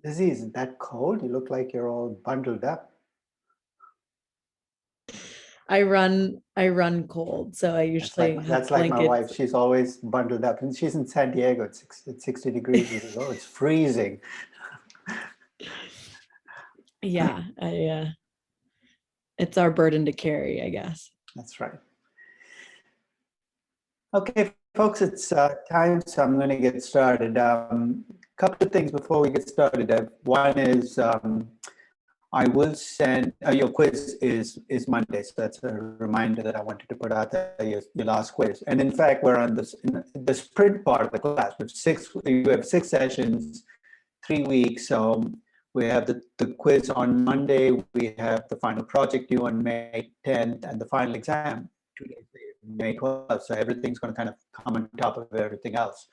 Lizzie, isn't that cold? You look like you're all bundled up. I run cold, so I usually That's have like my wife. blankets. She's always bundled up, and she's in San Diego. It's 60 degrees. She says, "Oh, it's freezing." Yeah, it's our burden to carry, I guess. That's right. Okay, folks, it's time, so I'm going to get started. Couple of things before we get started. One is I will send your quiz is Monday, so that's a reminder that I wanted to put out there, your last quiz. And in fact, we're on this in the sprint part of the class. You have 6 sessions, 3 weeks. So we have the quiz on Monday. We have the final project due on May 10th, and the final exam 2 days later, May 12th. So everything's going to kind of come on top of everything else.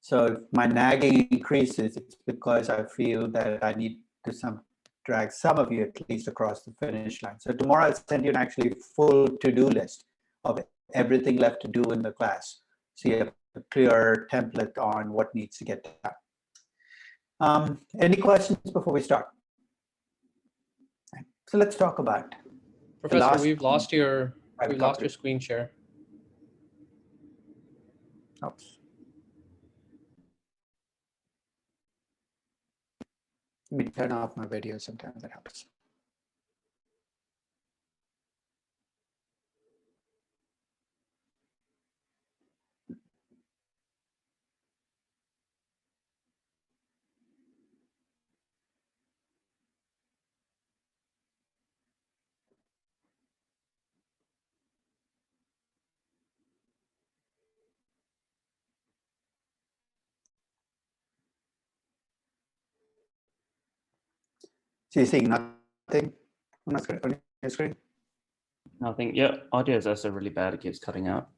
So if my nagging increases, it's because I feel that I need to drag some of you at least across the finish line. So tomorrow I'll send you an actually full to-do list of everything left to do in the class. So you have a clear template on what needs to get done. Any questions before we start? So let's talk about Professor, we've lost your screen share. Oops. Let me turn off my video. Sometimes that helps. So you're seeing nothing on your screen? Nothing. Yeah, audio is also really bad. It keeps cutting out.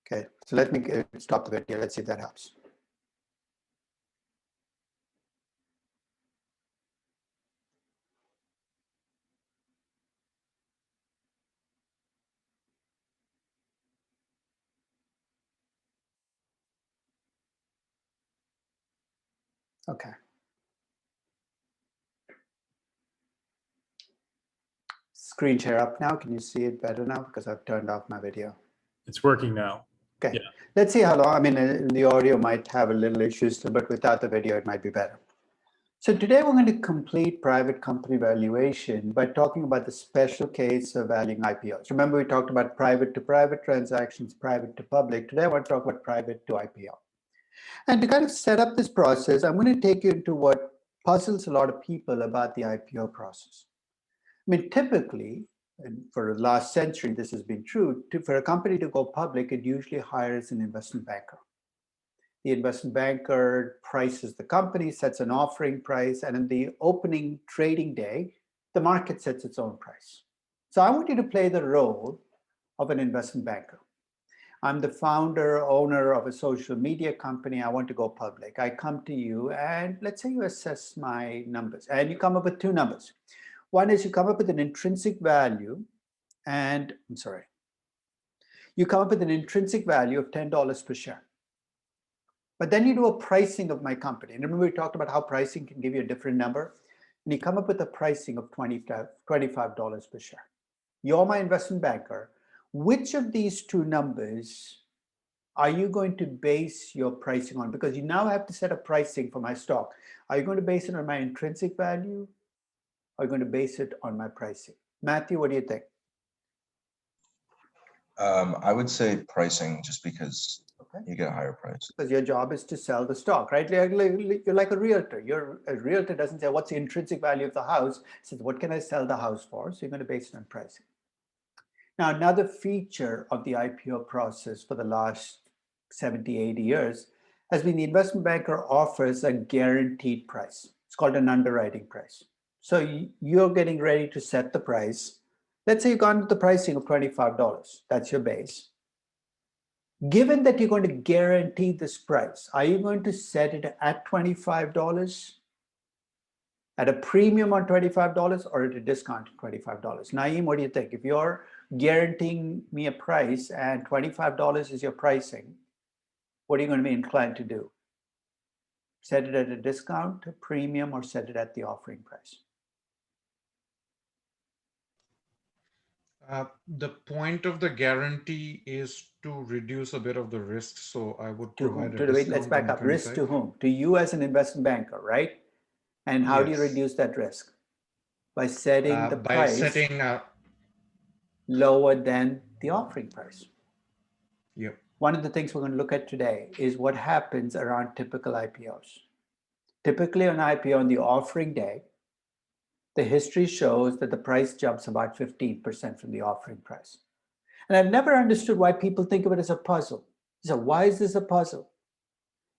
Okay, so let me stop the video. Let's see if that helps. Okay. Screen share up now. Can you see it better now? Because I've turned off my video. It's working now. Okay. Yeah. Let's see how long. I mean, the audio might have a little issues, but without the video, it might be better. So today we're going to complete private company valuation by talking about the special case of valuing IPOs. Remember, we talked about private to private transactions, private to public. Today I want to talk about private to IPO. And to kind of set up this process, I'm going to take you into what puzzles a lot of people about the IPO process. I mean, typically, and for the last century, this has been true, for a company to go public, it usually hires an investment banker. The investment banker prices the company, sets an offering price, and in the opening trading day, the market sets its own price. So I want you to play the role of an investment banker. I'm the founder, owner of a social media company. I want to go public. I come to you and let's say you assess my numbers and you come up with 2 numbers. One is you come up with an intrinsic value and, you come up with an intrinsic value of $10 per share. But then you do a pricing of my company. And remember we talked about how pricing can give you a different number. And you come up with a pricing of $25 per share. You're my investment banker. Which of these 2 numbers are you going to base your pricing on? Because you now have to set a pricing for my stock. Are you going to base it on my intrinsic value? Or are you going to base it on my pricing? Matthew, what do you think? I would say pricing, just because you get a higher price. Because your job is to sell the stock, right? You're like a realtor. A realtor doesn't say what's the intrinsic value of the house. It says, what can I sell the house for? So you're going to base it on pricing. Now, another feature of the IPO process for the last 70, 80 years has been the investment banker offers a guaranteed price. It's called an underwriting price. So you're getting ready to set the price. Let's say you've gone with the pricing of $25. That's your base. Given that you're going to guarantee this price, are you going to set it at $25, at a premium on $25, or at a discount of $25? Naeem, what do you think? If you're guaranteeing me a price and $25 is your pricing, what are you going to be inclined to do? Set it at a discount, a premium, or set it at the offering price? The point of the guarantee is to reduce a bit of the risk. So I would To whom? provide a Let's discount back on the up. Risk to 25. whom? To you as an investment banker, right? And how do you Yes. reduce that risk? By setting the By price setting lower than the offering price. Yep. One of the things we're going to look at today is what happens around typical IPOs. Typically on IPO on the offering day, the history shows that the price jumps about 15% from the offering price. And I've never understood why people think of it as a puzzle. So why is this a puzzle?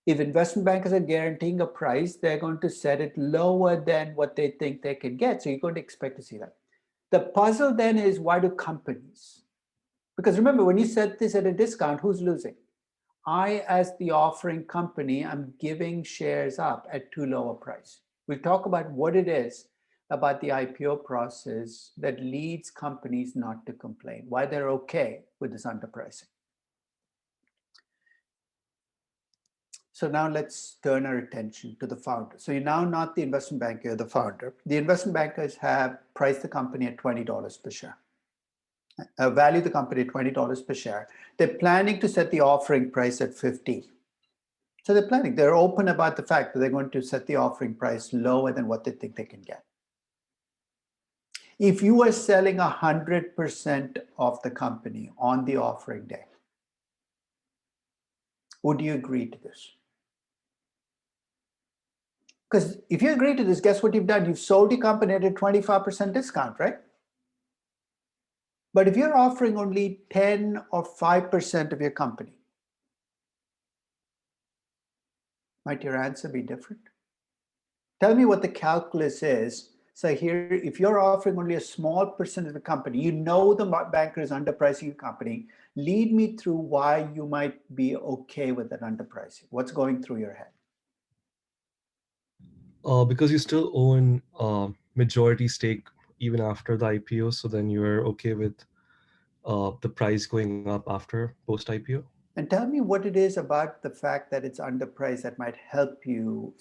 If investment bankers are guaranteeing a price, they're going to set it lower than what they think they can get. So you're going to expect to see that. The puzzle then is, why do companies? Because remember, when you set this at a discount, who's losing? I, as the offering company, I'm giving shares up at too low a price. We'll talk about what it is about the IPO process that leads companies not to complain, why they're okay with this underpricing. So now let's turn our attention to the founder. So you're now not the investment banker, you're the founder. The investment bankers have priced the company at $20 per share. Value the company at $20 per share. They're planning to set the offering price at $50. So they're open about the fact that they're going to set the offering price lower than what they think they can get. If you were selling 100% of the company on the offering day, would you agree to this? Because if you agree to this, guess what you've done? You've sold the company at a 25% discount, right? But if you're offering only 10 or 5% of your company, might your answer be different? Tell me what the calculus is. So here, if you're offering only a small percent of the company, you know the banker is underpricing your company. Lead me through why you might be okay with that underpricing. What's going through your head? Because you still own majority stake even after the IPO, so then you're okay with the price going up after post IPO. And tell me what it is about the fact that it's underpriced that might help you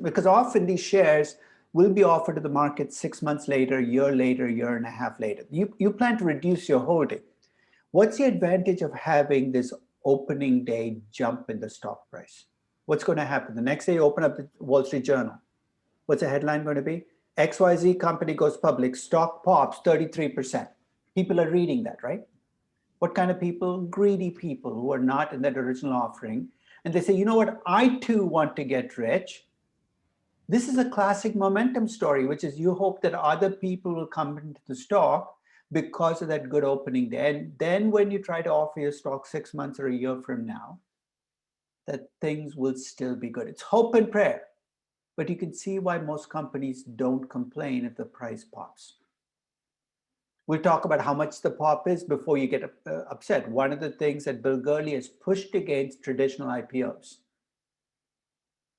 because often these shares will be offered to the market 6 months later, year and a half later. You plan to reduce your holding. What's the advantage of having this opening day jump in the stock price? What's going to happen? The next day you open up the Wall Street Journal. What's the headline going to be? XYZ company goes public, stock pops 33%. People are reading that, right? What kind of people? Greedy people who are not in that original offering. And they say, you know what? I too want to get rich. This is a classic momentum story, which is you hope that other people will come into the stock because of that good opening day. And then when you try to offer your stock 6 months or a year from now, that things will still be good. It's hope and prayer. But you can see why most companies don't complain if the price pops. We'll talk about how much the pop is before you get upset. One of the things that Bill Gurley has pushed against traditional IPOs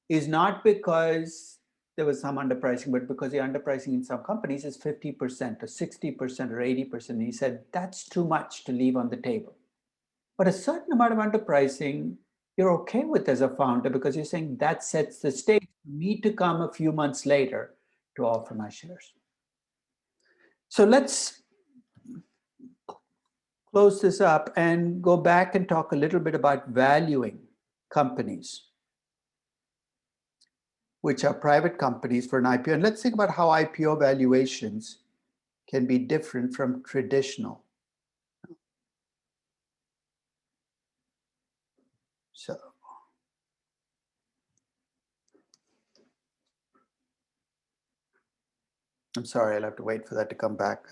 is not because there was some underpricing, but because the underpricing in some companies is 50% or 60% or 80%. And he said, that's too much to leave on the table. But a certain amount of underpricing, you're okay with as a founder because you're saying that sets the stage for me to come a few months later to offer my shares. So let's close this up and go back and talk a little bit about valuing companies, which are private companies for an IPO. And let's think about how IPO valuations can be different from traditional. So I'm sorry, I'll have to wait for that to come back.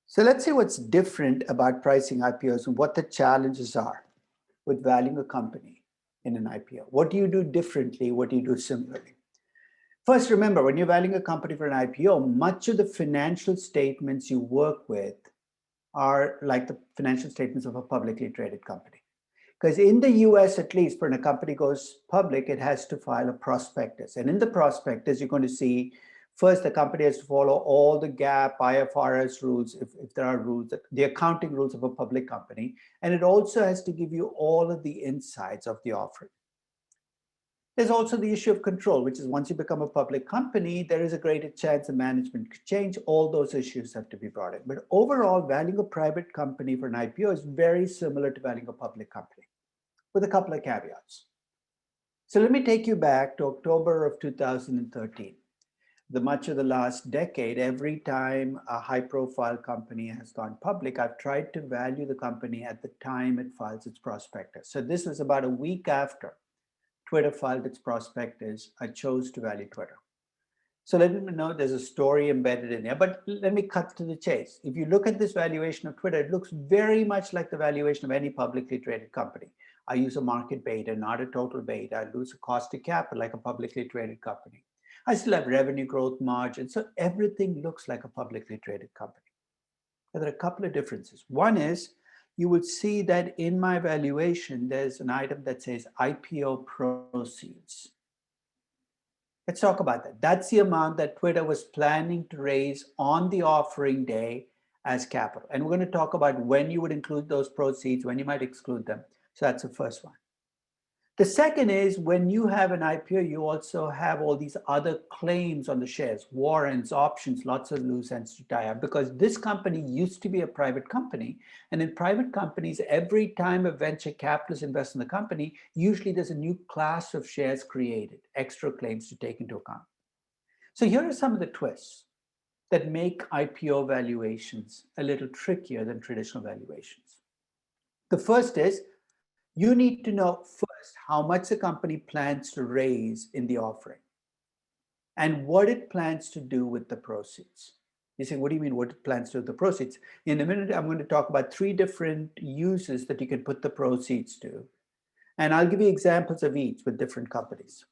So let's see what's different about pricing IPOs and what the challenges are with valuing a company in an IPO. What do you do differently? What do you do similarly? First, remember, when you're valuing a company for an IPO, much of the financial statements you work with are like the financial statements of a publicly traded company. Because in the US, at least, when a company goes public, it has to file a prospectus. And in the prospectus, you're going to see, first, the company has to follow all the GAAP, IFRS rules, if there are rules, the accounting rules of a public company. And it also has to give you all of the insights of the offering. There's also the issue of control, which is once you become a public company, there is a greater chance the management could change. All those issues have to be brought in. But overall, valuing a private company for an IPO is very similar to valuing a public company, with a couple of caveats. So let me take you back to October of 2013. Much of the last decade, every time a high-profile company has gone public, I've tried to value the company at the time it files its prospectus. So this was about a week after Twitter filed its prospectus. I chose to value Twitter. So let me know there's a story embedded in there, but let me cut to the chase. If you look at this valuation of Twitter, it looks very much like the valuation of any publicly traded company. I use a market beta, not a total beta. I lose a cost of capital like a publicly traded company. I still have revenue growth margin. So everything looks like a publicly traded company. But there are a couple of differences. One is you would see that in my valuation, there's an item that says IPO proceeds. Let's talk about that. That's the amount that Twitter was planning to raise on the offering day as capital. And we're going to talk about when you would include those proceeds, when you might exclude them. So that's the first one. The second is when you have an IPO, you also have all these other claims on the shares, warrants, options, lots of loose ends to tie up, because this company used to be a private company. And in private companies, every time a venture capitalist invests in the company, usually there's a new class of shares created, extra claims to take into account. So here are some of the twists that make IPO valuations a little trickier than traditional valuations. The first is, you need to know first how much the company plans to raise in the offering and what it plans to do with the proceeds. You say, what do you mean what it plans to do with the proceeds? In a minute, I'm going to talk about 3 different uses that you can put the proceeds to. And I'll give you examples of each with different companies.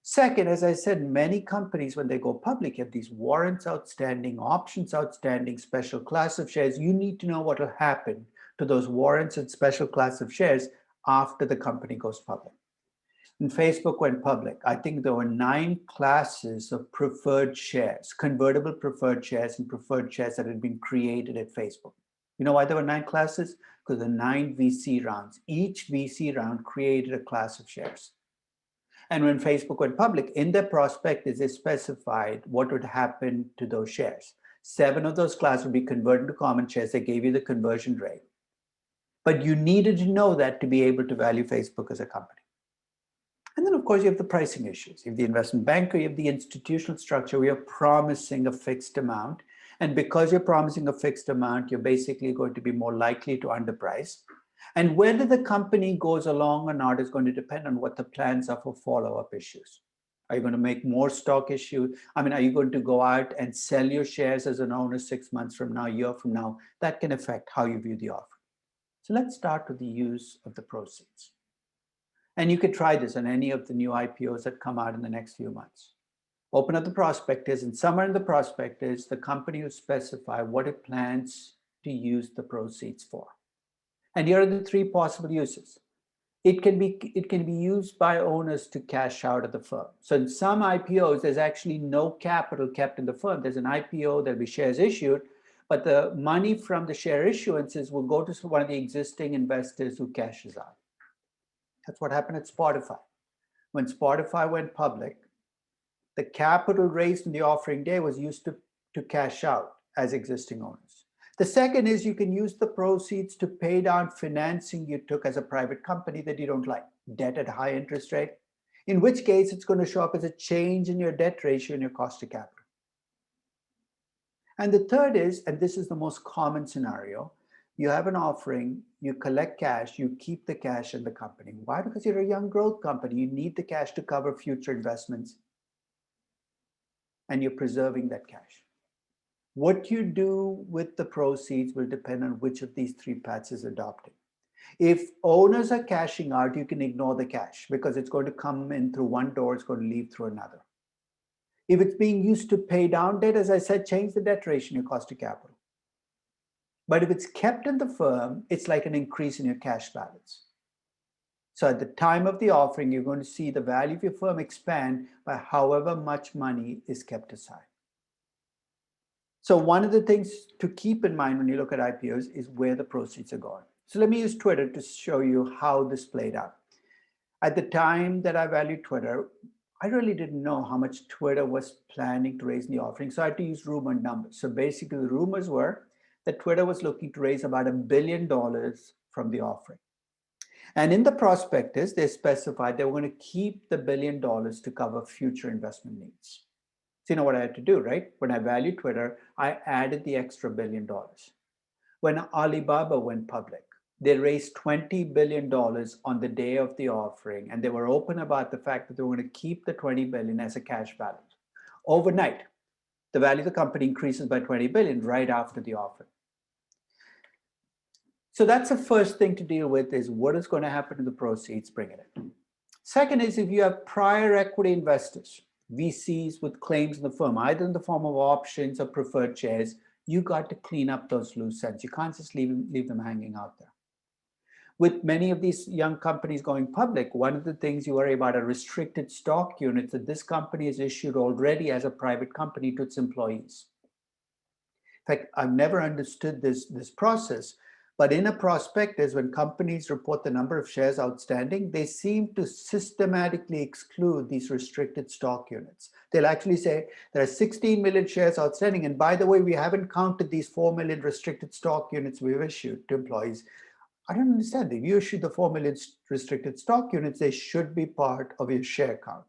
Second, as I said, many companies, when they go public, have these warrants outstanding, options outstanding, special class of shares. You need to know what will happen to those warrants and special class of shares after the company goes public. When Facebook went public, I think there were 9 classes of preferred shares, convertible preferred shares and preferred shares that had been created at Facebook. You know why there were 9 classes? Because there were 9 VC rounds. Each VC round created a class of shares. And when Facebook went public, in their prospectus, they specified what would happen to those shares. 7 of those classes would be converted to common shares. They gave you the conversion rate. But you needed to know that to be able to value Facebook as a company. And then, of course, you have the pricing issues. You have the investment banker, you have the institutional structure where you're promising a fixed amount. And because you're promising a fixed amount, you're basically going to be more likely to underprice. And whether the company goes along or not is going to depend on what the plans are for follow-up issues. Are you going to make more stock issue? I mean, are you going to go out and sell your shares as an owner 6 months from now, a year from now? That can affect how you view the offer. So let's start with the use of the proceeds. And you could try this on any of the new IPOs that come out in the next few months. Open up the prospectus, and somewhere in the prospectus, the company will specify what it plans to use the proceeds for. And here are the 3 possible uses. It can be used by owners to cash out of the firm. So in some IPOs, there's actually no capital kept in the firm. There's an IPO, there'll be shares issued, but the money from the share issuances will go to one of the existing investors who cashes out. That's what happened at Spotify. When Spotify went public, the capital raised in the offering day was used to cash out as existing owners. The second is you can use the proceeds to pay down financing you took as a private company that you don't like, debt at a high interest rate, in which case it's going to show up as a change in your debt ratio and your cost of capital. And the third is, and this is the most common scenario, you have an offering, you collect cash, you keep the cash in the company. Why? Because you're a young growth company. You need the cash to cover future investments, and you're preserving that cash. What you do with the proceeds will depend on which of these 3 paths is adopted. If owners are cashing out, you can ignore the cash because it's going to come in through one door, it's going to leave through another. If it's being used to pay down debt, as I said, change the debt ratio in your cost of capital. But if it's kept in the firm, it's like an increase in your cash balance. So at the time of the offering, you're going to see the value of your firm expand by however much money is kept aside. So one of the things to keep in mind when you look at IPOs is where the proceeds are going. So let me use Twitter to show you how this played out. At the time that I valued Twitter, I really didn't know how much Twitter was planning to raise in the offering, so I had to use rumored numbers. So basically the rumors were that Twitter was looking to raise about $1 billion from the offering. And in the prospectus, they specified they were going to keep the $1 billion to cover future investment needs. So you know what I had to do, right? When I valued Twitter, I added the extra $1 billion. When Alibaba went public, they raised $20 billion on the day of the offering, and they were open about the fact that they were going to keep the $20 billion as a cash balance. Overnight, the value of the company increases by $20 billion right after the offering. So that's the first thing to deal with, is what is going to happen to the proceeds, bring it in. Second is if you have prior equity investors, VCs with claims in the firm, either in the form of options or preferred shares, you got to clean up those loose ends. You can't just leave them hanging out there. With many of these young companies going public, one of the things you worry about are restricted stock units that this company has issued already as a private company to its employees. In fact, I've never understood this process, but in a prospectus, when companies report the number of shares outstanding, they seem to systematically exclude these restricted stock units. They'll actually say there are 16 million shares outstanding, and by the way, we haven't counted these 4 million restricted stock units we've issued to employees. I don't understand. If you issued the 4 million restricted stock units, they should be part of your share count.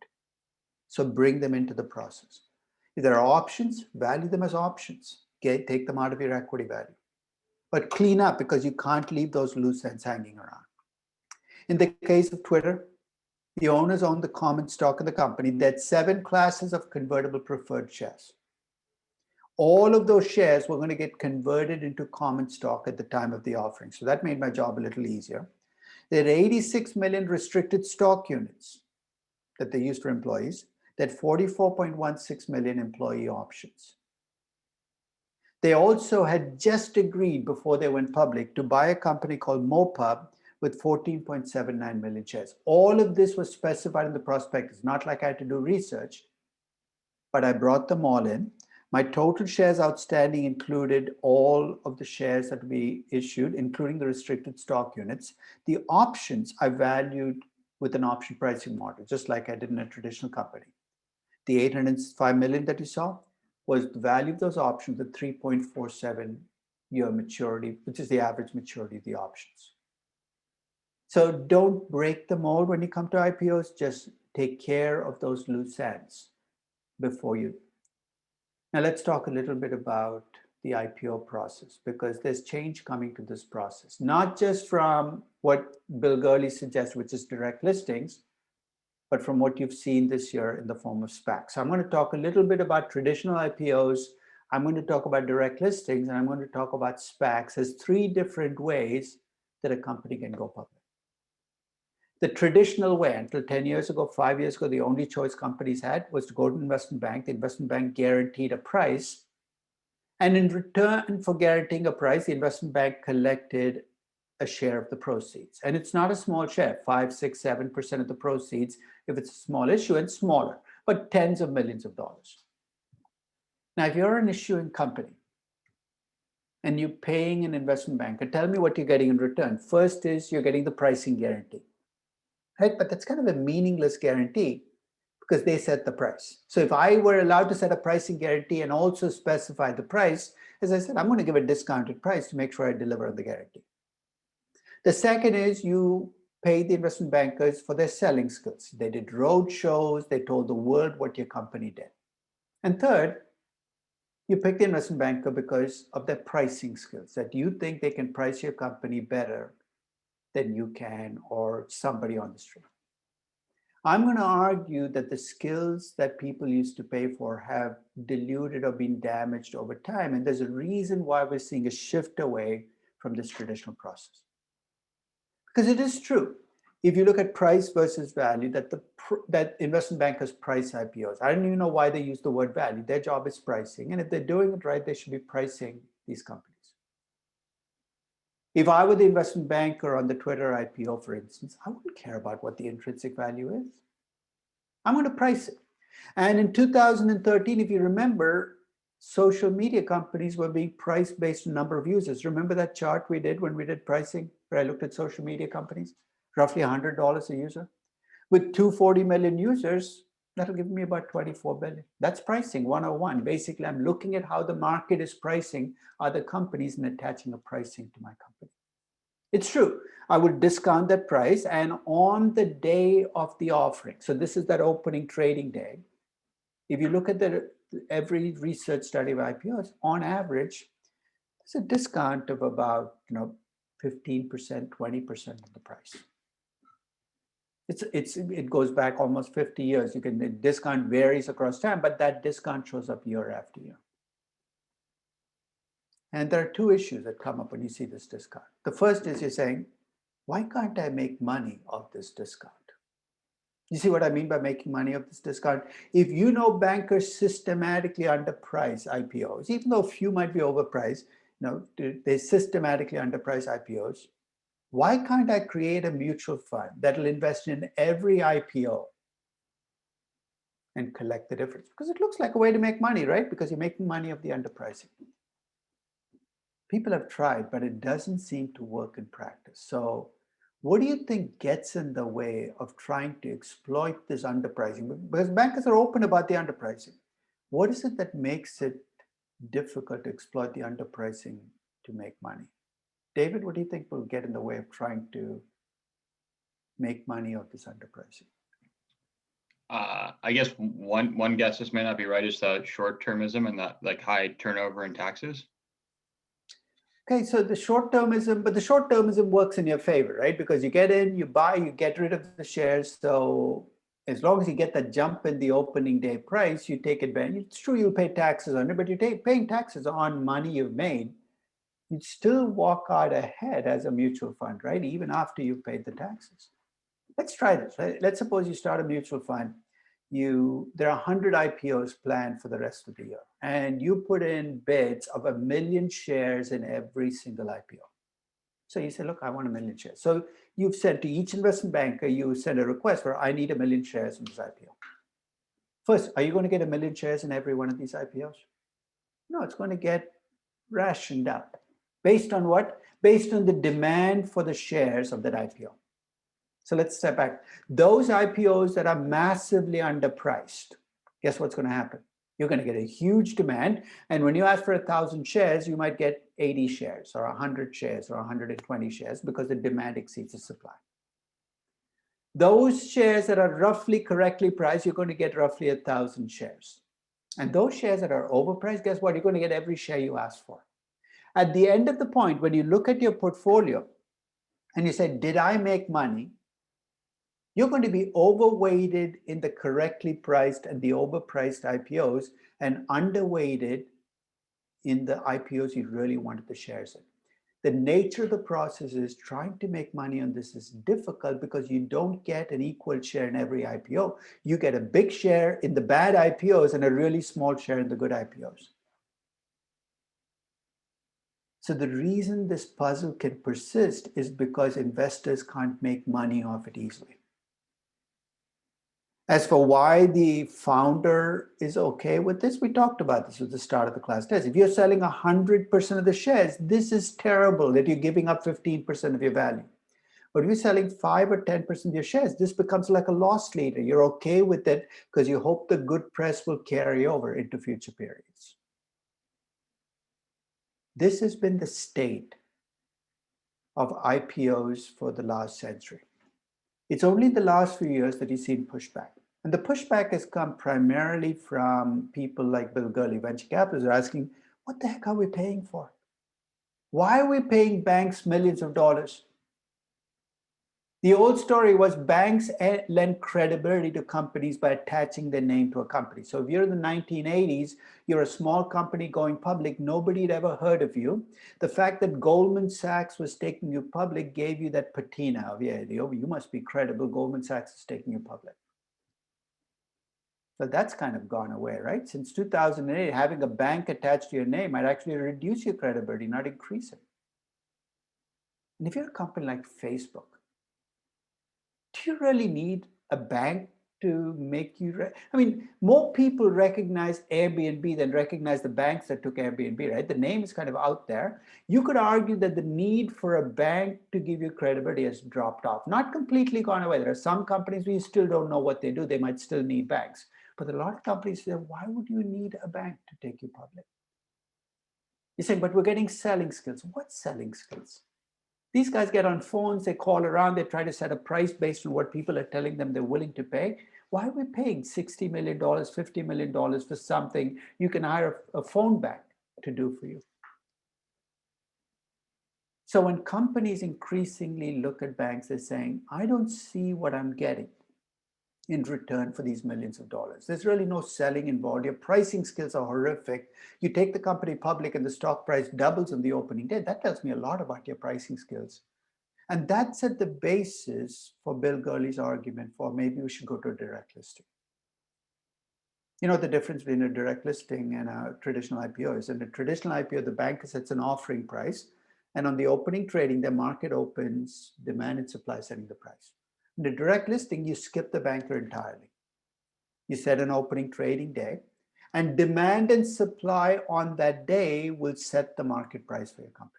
So bring them into the process. If there are options, value them as options. Take them out of your equity value. But clean up, because you can't leave those loose ends hanging around. In the case of Twitter, the owners own the common stock of the company. They had 7 classes of convertible preferred shares. All of those shares were going to get converted into common stock at the time of the offering. So that made my job a little easier. They had 86 million restricted stock units that they used for employees. They had 44.16 million employee options. They also had just agreed before they went public to buy a company called Mopub with 14.79 million shares. All of this was specified in the prospectus, not like I had to do research, but I brought them all in. My total shares outstanding included all of the shares that we issued, including the restricted stock units. The options I valued with an option pricing model, just like I did in a traditional company. The 805 million that you saw was the value of those options at 3.47 year maturity, which is the average maturity of the options. So don't break the mold when you come to IPOs, just take care of those loose ends before you. Now let's talk a little bit about the IPO process, because there's change coming to this process, not just from what Bill Gurley suggests, which is direct listings, but from what you've seen this year in the form of SPACs. So I'm going to talk a little bit about traditional IPOs, I'm going to talk about direct listings, and I'm going to talk about SPACs as 3 different ways that a company can go public. The traditional way, until 10 years ago, 5 years ago, the only choice companies had was to go to an investment bank. The investment bank guaranteed a price. And in return for guaranteeing a price, the investment bank collected a share of the proceeds. And it's not a small share, 5, 6, 7% of the proceeds. If it's a small issuance, smaller, but tens of millions of dollars. Now, if you're an issuing company and you're paying an investment banker, tell me what you're getting in return. First is you're getting the pricing guarantee. Right? But that's kind of a meaningless guarantee because they set the price. So if I were allowed to set a pricing guarantee and also specify the price, as I said, I'm going to give a discounted price to make sure I deliver on the guarantee. The second is you pay the investment bankers for their selling skills. They did road shows, they told the world what your company did. And third, you pick the investment banker because of their pricing skills, that you think they can price your company better than you can or somebody on the street. I'm going to argue that the skills that people used to pay for have diluted or been damaged over time. And there's a reason why we're seeing a shift away from this traditional process. Because it is true, if you look at price versus value, that investment bankers price IPOs. I don't even know why they use the word value. Their job is pricing. And if they're doing it right, they should be pricing these companies. If I were the investment banker on the Twitter IPO, for instance, I wouldn't care about what the intrinsic value is. I'm going to price it. And in 2013, if you remember, social media companies were being priced based on number of users. Remember that chart we did when we did pricing, where I looked at social media companies? Roughly $100 a user. With 240 million users, that'll give me about 24 billion. That's pricing 101. Basically, I'm looking at how the market is pricing other companies and attaching a pricing to my company. It's true. I would discount that price, and on the day of the offering, so this is that opening trading day, if you look at every research study of IPOs, on average, there's a discount of about 15%, 20% of the price. It goes back almost 50 years. The discount varies across time, but that discount shows up year after year. And there are two issues that come up when you see this discount. The first is you're saying, why can't I make money off this discount? You see what I mean by making money off this discount? If you know bankers systematically underprice IPOs, even though a few might be overpriced, they systematically underprice IPOs. Why can't I create a mutual fund that'll invest in every IPO and collect the difference? Because it looks like a way to make money, right? Because you're making money off the underpricing. People have tried, but it doesn't seem to work in practice. So what do you think gets in the way of trying to exploit this underpricing? Because bankers are open about the underpricing. What is it that makes it difficult to exploit the underpricing to make money? David, what do you think will get in the way of trying to make money off this underpricing? I guess one guess, this may not be right, is the short-termism and that like high turnover in taxes. Okay, so the short-termism works in your favor, right? Because you get in, you buy, you get rid of the shares. So as long as you get that jump in the opening day price, you take advantage. It's true you'll pay taxes on it, but you're paying taxes on money you've made. You'd still walk out ahead as a mutual fund, right? Even after you've paid the taxes. Let's try this. Right? Let's suppose you start a mutual fund. There are 100 IPOs planned for the rest of the year, and you put in bids of 1 million shares in every single IPO. So you say, look, I want 1 million shares. So you've said to each investment banker, you send a request for, I need 1 million shares in this IPO. First, are you going to get 1 million shares in every one of these IPOs? No, it's going to get rationed out. Based on what? Based on the demand for the shares of that IPO. So let's step back. Those IPOs that are massively underpriced, guess what's going to happen? You're going to get a huge demand. And when you ask for 1,000 shares, you might get 80 shares or 100 shares or 120 shares because the demand exceeds the supply. Those shares that are roughly correctly priced, you're going to get roughly 1,000 shares. And those shares that are overpriced, guess what? You're going to get every share you ask for. At the end of the point, when you look at your portfolio and you say, did I make money? You're going to be overweighted in the correctly priced and the overpriced IPOs and underweighted in the IPOs you really wanted the shares in. The nature of the process is trying to make money on this is difficult because you don't get an equal share in every IPO. You get a big share in the bad IPOs and a really small share in the good IPOs. So the reason this puzzle can persist is because investors can't make money off it easily. As for why the founder is okay with this, we talked about this at the start of the class test. If you're selling 100% of the shares, this is terrible that you're giving up 15% of your value. But if you're selling 5 or 10% of your shares, this becomes like a loss leader. You're okay with it because you hope the good press will carry over into future periods. This has been the state of IPOs for the last century. It's only the last few years that you've seen pushback. And the pushback has come primarily from people like Bill Gurley, venture capitalists, are asking, what the heck are we paying for? Why are we paying banks millions of dollars? The old story was banks lend credibility to companies by attaching their name to a company. So if you're in the 1980s, you're a small company going public, nobody had ever heard of you. The fact that Goldman Sachs was taking you public gave you that patina of, yeah, you must be credible, Goldman Sachs is taking you public. So that's kind of gone away, right? Since 2008, having a bank attached to your name might actually reduce your credibility, not increase it. And if you're a company like Facebook, do you really need a bank to make you, I mean, more people recognize Airbnb than recognize the banks that took Airbnb, right? The name is kind of out there. You could argue that the need for a bank to give you credibility has dropped off, not completely gone away. There are some companies where you still don't know what they do. They might still need banks. But a lot of companies say, why would you need a bank to take you public? You're saying, but we're getting selling skills. What selling skills? These guys get on phones, they call around, they try to set a price based on what people are telling them they're willing to pay. Why are we paying $60 million, $50 million for something you can hire a phone bank to do for you? So when companies increasingly look at banks, they're saying, I don't see what I'm getting in return for these millions of dollars. There's really no selling involved. Your pricing skills are horrific. You take the company public and the stock price doubles on the opening day. That tells me a lot about your pricing skills. And that's at the basis for Bill Gurley's argument for maybe we should go to a direct listing. You know the difference between a direct listing and a traditional IPO is in a traditional IPO, the banker sets an offering price, and on the opening trading, the market opens, demand and supply setting the price. In the direct listing, you skip the banker entirely. You set an opening trading day, and demand and supply on that day will set the market price for your company.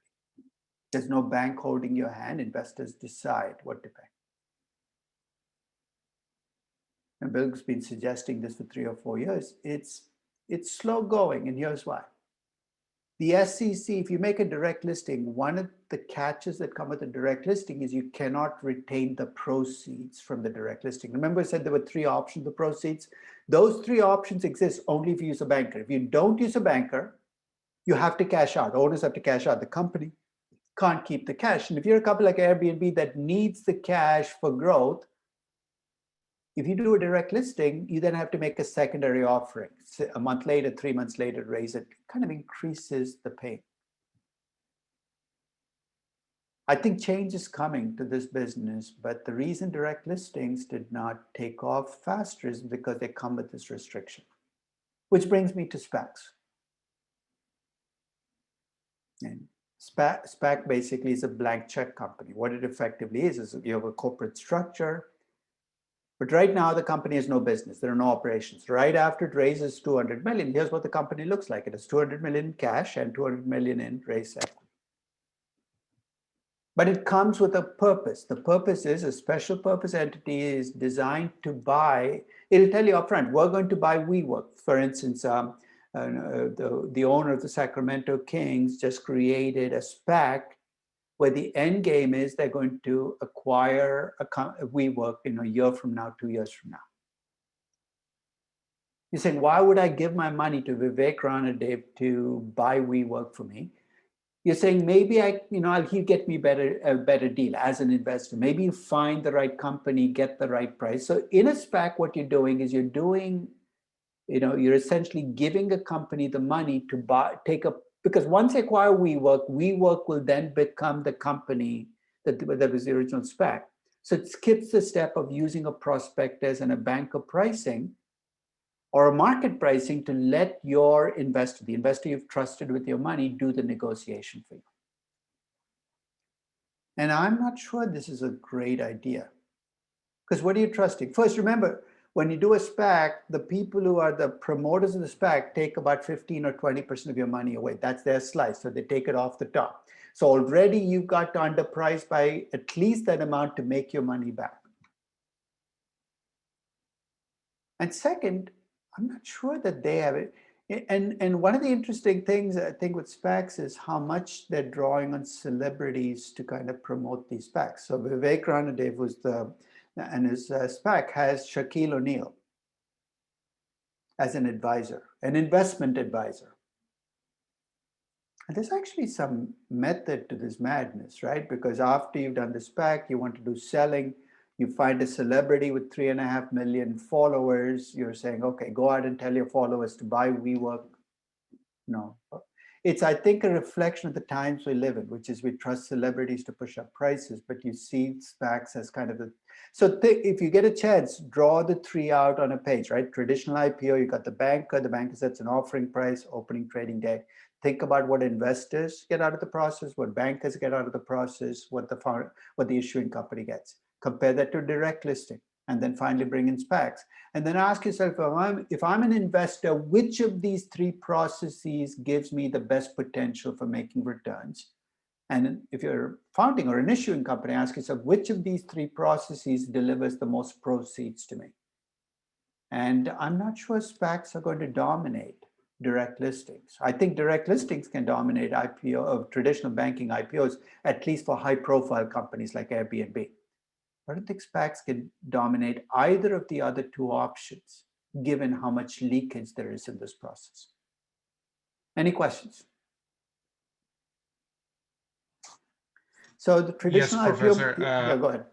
There's no bank holding your hand. Investors decide what to pay. And Bill's been suggesting this for 3 or 4 years. It's slow going, and here's why. The SEC, if you make a direct listing, one of the catches that come with a direct listing is you cannot retain the proceeds from the direct listing. Remember I said there were 3 options of proceeds? Those 3 options exist only if you use a banker. If you don't use a banker, you have to cash out. Owners have to cash out. The company can't keep the cash. And if you're a company like Airbnb that needs the cash for growth, if you do a direct listing, you then have to make a secondary offering. So a month later, 3 months later, raise it. It kind of increases the pain. I think change is coming to this business, but the reason direct listings did not take off faster is because they come with this restriction. Which brings me to SPACs. And SPAC basically is a blank check company. What it effectively is you have a corporate structure, but right now the company has no business. There are no operations. Right after it raises 200 million, here's what the company looks like. It has 200 million in cash and 200 million in raised equity. But it comes with a purpose. The purpose is a special purpose entity is designed to buy. It'll tell you upfront, we're going to buy WeWork. For instance, the owner of the Sacramento Kings just created a SPAC where the end game is they're going to acquire a WeWork in a year from now, 2 years from now. You're saying, why would I give my money to Vivek Ranadev to buy WeWork for me? You're saying maybe he'll get me a better deal as an investor. Maybe you find the right company, get the right price. So in a SPAC, what you're doing is you're essentially giving a company the money to because once they acquire WeWork will then become the company that was the original SPAC. So it skips the step of using a prospectus and a banker pricing or a market pricing to let your investor, the investor you've trusted with your money, do the negotiation for you. And I'm not sure this is a great idea. Because what are you trusting? First, remember, when you do a SPAC, the people who are the promoters of the SPAC take about 15 or 20% of your money away. That's their slice, so they take it off the top. So already you've got to underprice by at least that amount to make your money back. And second, I'm not sure that they have it. And one of the interesting things I think with SPACs is how much they're drawing on celebrities to kind of promote these SPACs. So Vivek Ranadev and his SPAC has Shaquille O'Neal as an advisor, an investment advisor. And there's actually some method to this madness, right? Because after you've done the SPAC, you want to do selling, you find a celebrity with 3.5 million followers. You're saying, okay, go out and tell your followers to buy WeWork. No, it's, I think, a reflection of the times we live in, which is we trust celebrities to push up prices, but you see SPACs as kind of the, so if you get a chance, draw the three out on a page, right? Traditional IPO, you got the banker sets an offering price, opening trading day. Think about what investors get out of the process, what bankers get out of the process, what the issuing company gets. Compare that to direct listing, and then finally bring in SPACs. And then ask yourself, if I'm an investor, which of these three processes gives me the best potential for making returns? And if you're founding or an issuing company, ask yourself, which of these three processes delivers the most proceeds to me? And I'm not sure SPACs are going to dominate direct listings. I think direct listings can dominate IPO of traditional banking IPOs, at least for high profile companies like Airbnb. I don't think SPACs can dominate either of the other two options, given how much leakage there is in this process. Any questions? So the traditional Yes, Professor. IPO, yeah, go ahead.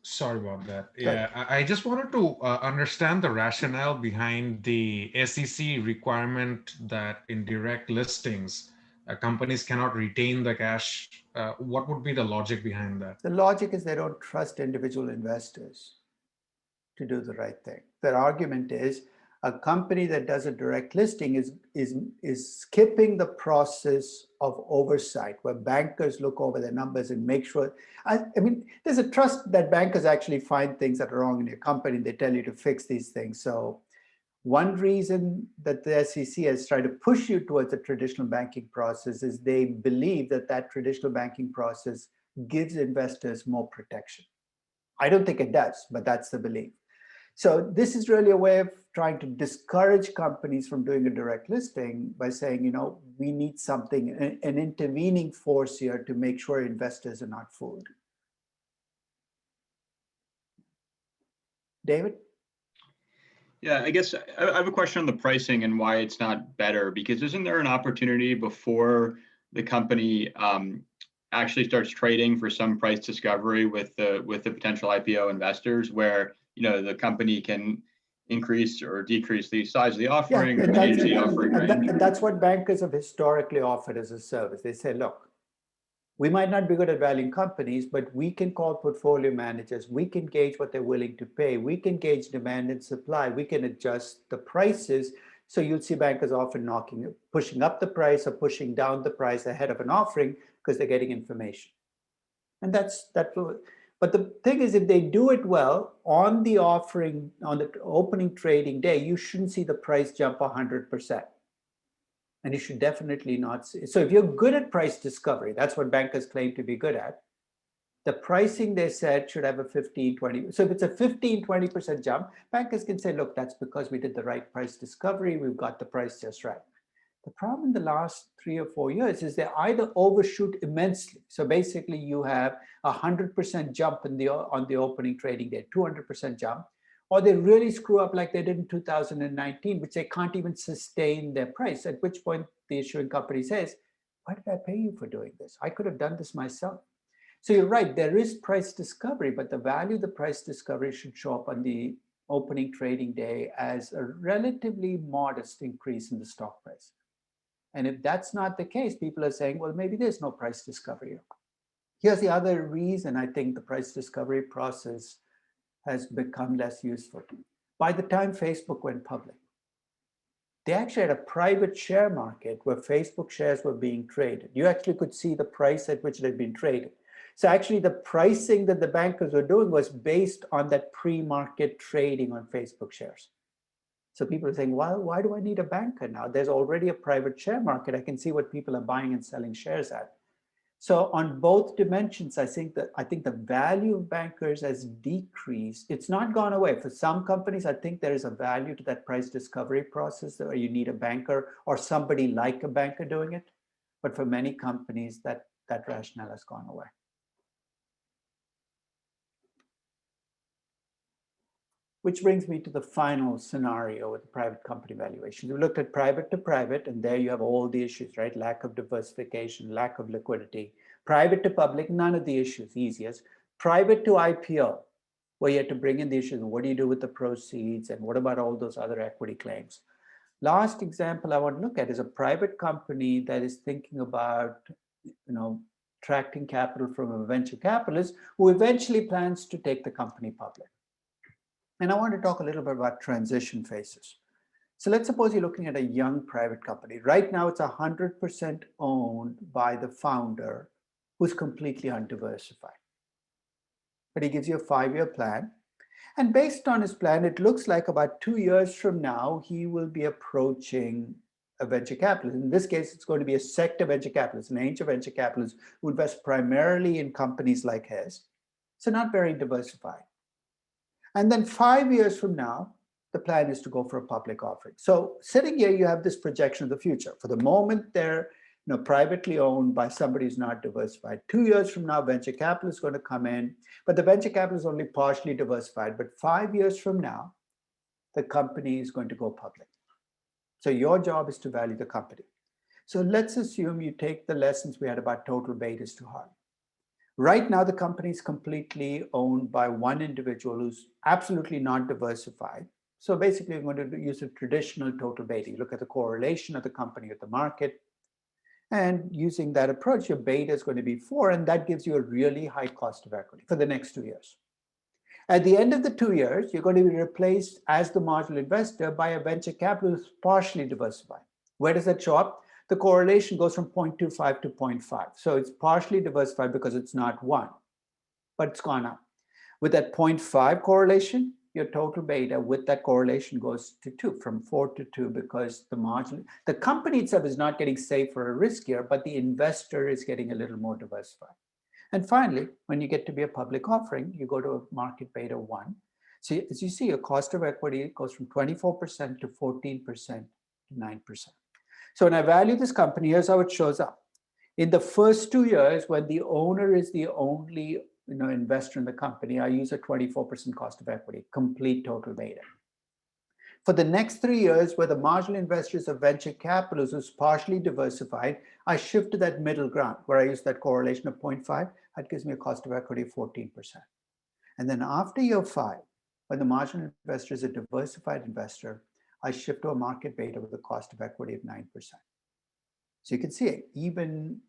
Sorry about that. Yeah, I just wanted to understand the rationale behind the SEC requirement that in direct listings, companies cannot retain the cash. What would be the logic behind that? The logic is they don't trust individual investors to do the right thing. Their argument is a company that does a direct listing is skipping the process of oversight, where bankers look over their numbers and make sure. I mean, there's a trust that bankers actually find things that are wrong in your company. They tell you to fix these things. So one reason that the SEC has tried to push you towards a traditional banking process is they believe that that traditional banking process gives investors more protection. I don't think it does, but that's the belief. So this is really a way of trying to discourage companies from doing a direct listing by saying, you know, we need something, an intervening force here to make sure investors are not fooled. David? Yeah, I guess I have a question on the pricing and why it's not better, because isn't there an opportunity before the company actually starts trading for some price discovery with the potential IPO investors, where the company can increase or decrease the size of the offering, or change the offering range? And that's what bankers have historically offered as a service. They say, look, we might not be good at valuing companies, but we can call portfolio managers. We can gauge what they're willing to pay. We can gauge demand and supply. We can adjust the prices. So you'll see bankers often pushing up the price or pushing down the price ahead of an offering because they're getting information. And but the thing is, if they do it well on the offering, on the opening trading day, you shouldn't see the price jump 100%. And you should definitely not see. So if you're good at price discovery, that's what bankers claim to be good at, the pricing they said should have a 15, 20. So if it's a 15, 20% jump, bankers can say, look, that's because we did the right price discovery. We've got the price just right. The problem in the last 3 or 4 years is they either overshoot immensely. So basically you have 100% jump on the opening trading day, 200% jump, or they really screw up like they did in 2019, which they can't even sustain their price, at which point the issuing company says, why did I pay you for doing this? I could have done this myself. So you're right, there is price discovery, but the value of the price discovery should show up on the opening trading day as a relatively modest increase in the stock price. And if that's not the case, people are saying, well, maybe there's no price discovery. Here's the other reason I think the price discovery process has become less useful. By the time Facebook went public, they actually had a private share market where Facebook shares were being traded. You actually could see the price at which it had been traded. So actually the pricing that the bankers were doing was based on that pre-market trading on Facebook shares. So people are saying, well, why do I need a banker now? There's already a private share market. I can see what people are buying and selling shares at. So on both dimensions, I think the value of bankers has decreased. It's not gone away. For some companies, I think there is a value to that price discovery process where you need a banker or somebody like a banker doing it. But for many companies, that rationale has gone away. Which brings me to the final scenario with the private company valuation. We looked at private to private, and there you have all the issues, right? Lack of diversification, lack of liquidity. Private to public, none of the issues, easiest. Private to IPO, where you have to bring in the issues, what do you do with the proceeds, and what about all those other equity claims? Last example I want to look at is a private company that is thinking about, attracting capital from a venture capitalist who eventually plans to take the company public. And I want to talk a little bit about transition phases. So let's suppose you're looking at a young private company. Right now, it's 100% owned by the founder who's completely undiversified. But he gives you a 5-year plan. And based on his plan, it looks like about 2 years from now, he will be approaching a venture capitalist. In this case, it's going to be a sector venture capitalist, an angel venture capitalist who invests primarily in companies like his. So not very diversified. And then 5 years from now, the plan is to go for a public offering. So sitting here, you have this projection of the future. For the moment, they're privately owned by somebody who's not diversified. 2 years from now, venture capital is going to come in, but the venture capital is only partially diversified. But 5 years from now, the company is going to go public. So your job is to value the company. So let's assume you take the lessons we had about total betas to heart. Right now, the company is completely owned by one individual who's absolutely not diversified. So basically, I'm going to use a traditional total beta. You look at the correlation of the company with the market. And using that approach, your beta is going to be 4, and that gives you a really high cost of equity for the next 2 years. At the end of the 2 years, you're going to be replaced as the marginal investor by a venture capitalist partially diversified. Where does that show up? The correlation goes from 0.25 to 0.5. So it's partially diversified because it's not 1, but it's gone up. With that 0.5 correlation, your total beta with that correlation goes to 2, from 4 to 2, because the company itself is not getting safer or riskier, but the investor is getting a little more diversified. And finally, when you get to be a public offering, you go to a market beta 1. So as you see, your cost of equity goes from 24% to 14% to 9%. So when I value this company, here's how it shows up. In the first 2 years, when the owner is the only investor in the company, I use a 24% cost of equity, complete total beta. For the next 3 years, where the marginal investor is a venture capitalist who's partially diversified, I shift to that middle ground where I use that correlation of 0.5. That gives me a cost of equity of 14%. And then after year 5, when the marginal investor is a diversified investor, I shift to a market beta with a cost of equity of 9%. So you can see, even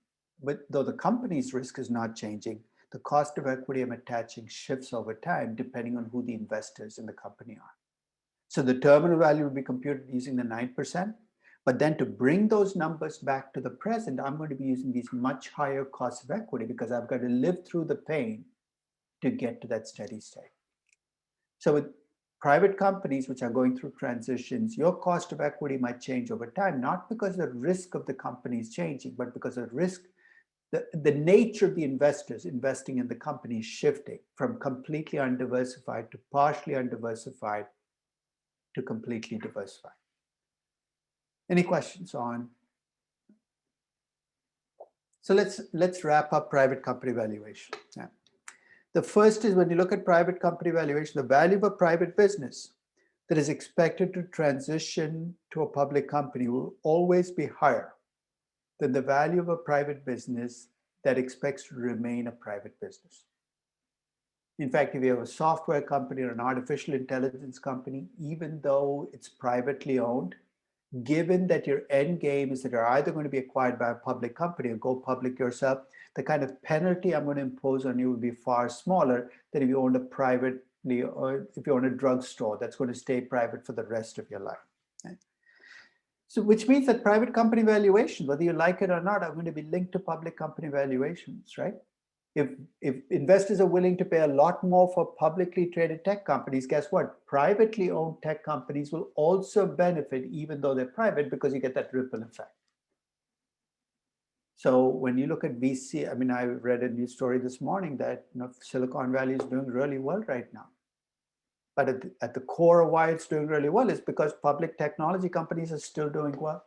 though the company's risk is not changing, the cost of equity I'm attaching shifts over time depending on who the investors in the company are. So the terminal value will be computed using the 9%, but then to bring those numbers back to the present, I'm going to be using these much higher costs of equity because I've got to live through the pain to get to that steady state. So with private companies which are going through transitions, your cost of equity might change over time, not because the risk of the company is changing, but because the risk, the nature of the investors investing in the company is shifting from completely undiversified to partially undiversified to completely diversified. Any questions on? So let's wrap up private company valuation. Yeah. The first is, when you look at private company valuation, the value of a private business that is expected to transition to a public company will always be higher than the value of a private business that expects to remain a private business. In fact, if you have a software company or an artificial intelligence company, even though it's privately owned, given that your end game is that you're either going to be acquired by a public company or go public yourself, the kind of penalty I'm going to impose on you will be far smaller than if you owned a privately, or if you own a drugstore that's going to stay private for the rest of your life. Okay? So which means that private company valuation, whether you like it or not, are going to be linked to public company valuations, right? If investors are willing to pay a lot more for publicly traded tech companies, guess what? Privately owned tech companies will also benefit, even though they're private, because you get that ripple effect. So when you look at VC, I mean, I read a news story this morning that Silicon Valley is doing really well right now. But at the core of why it's doing really well is because public technology companies are still doing well.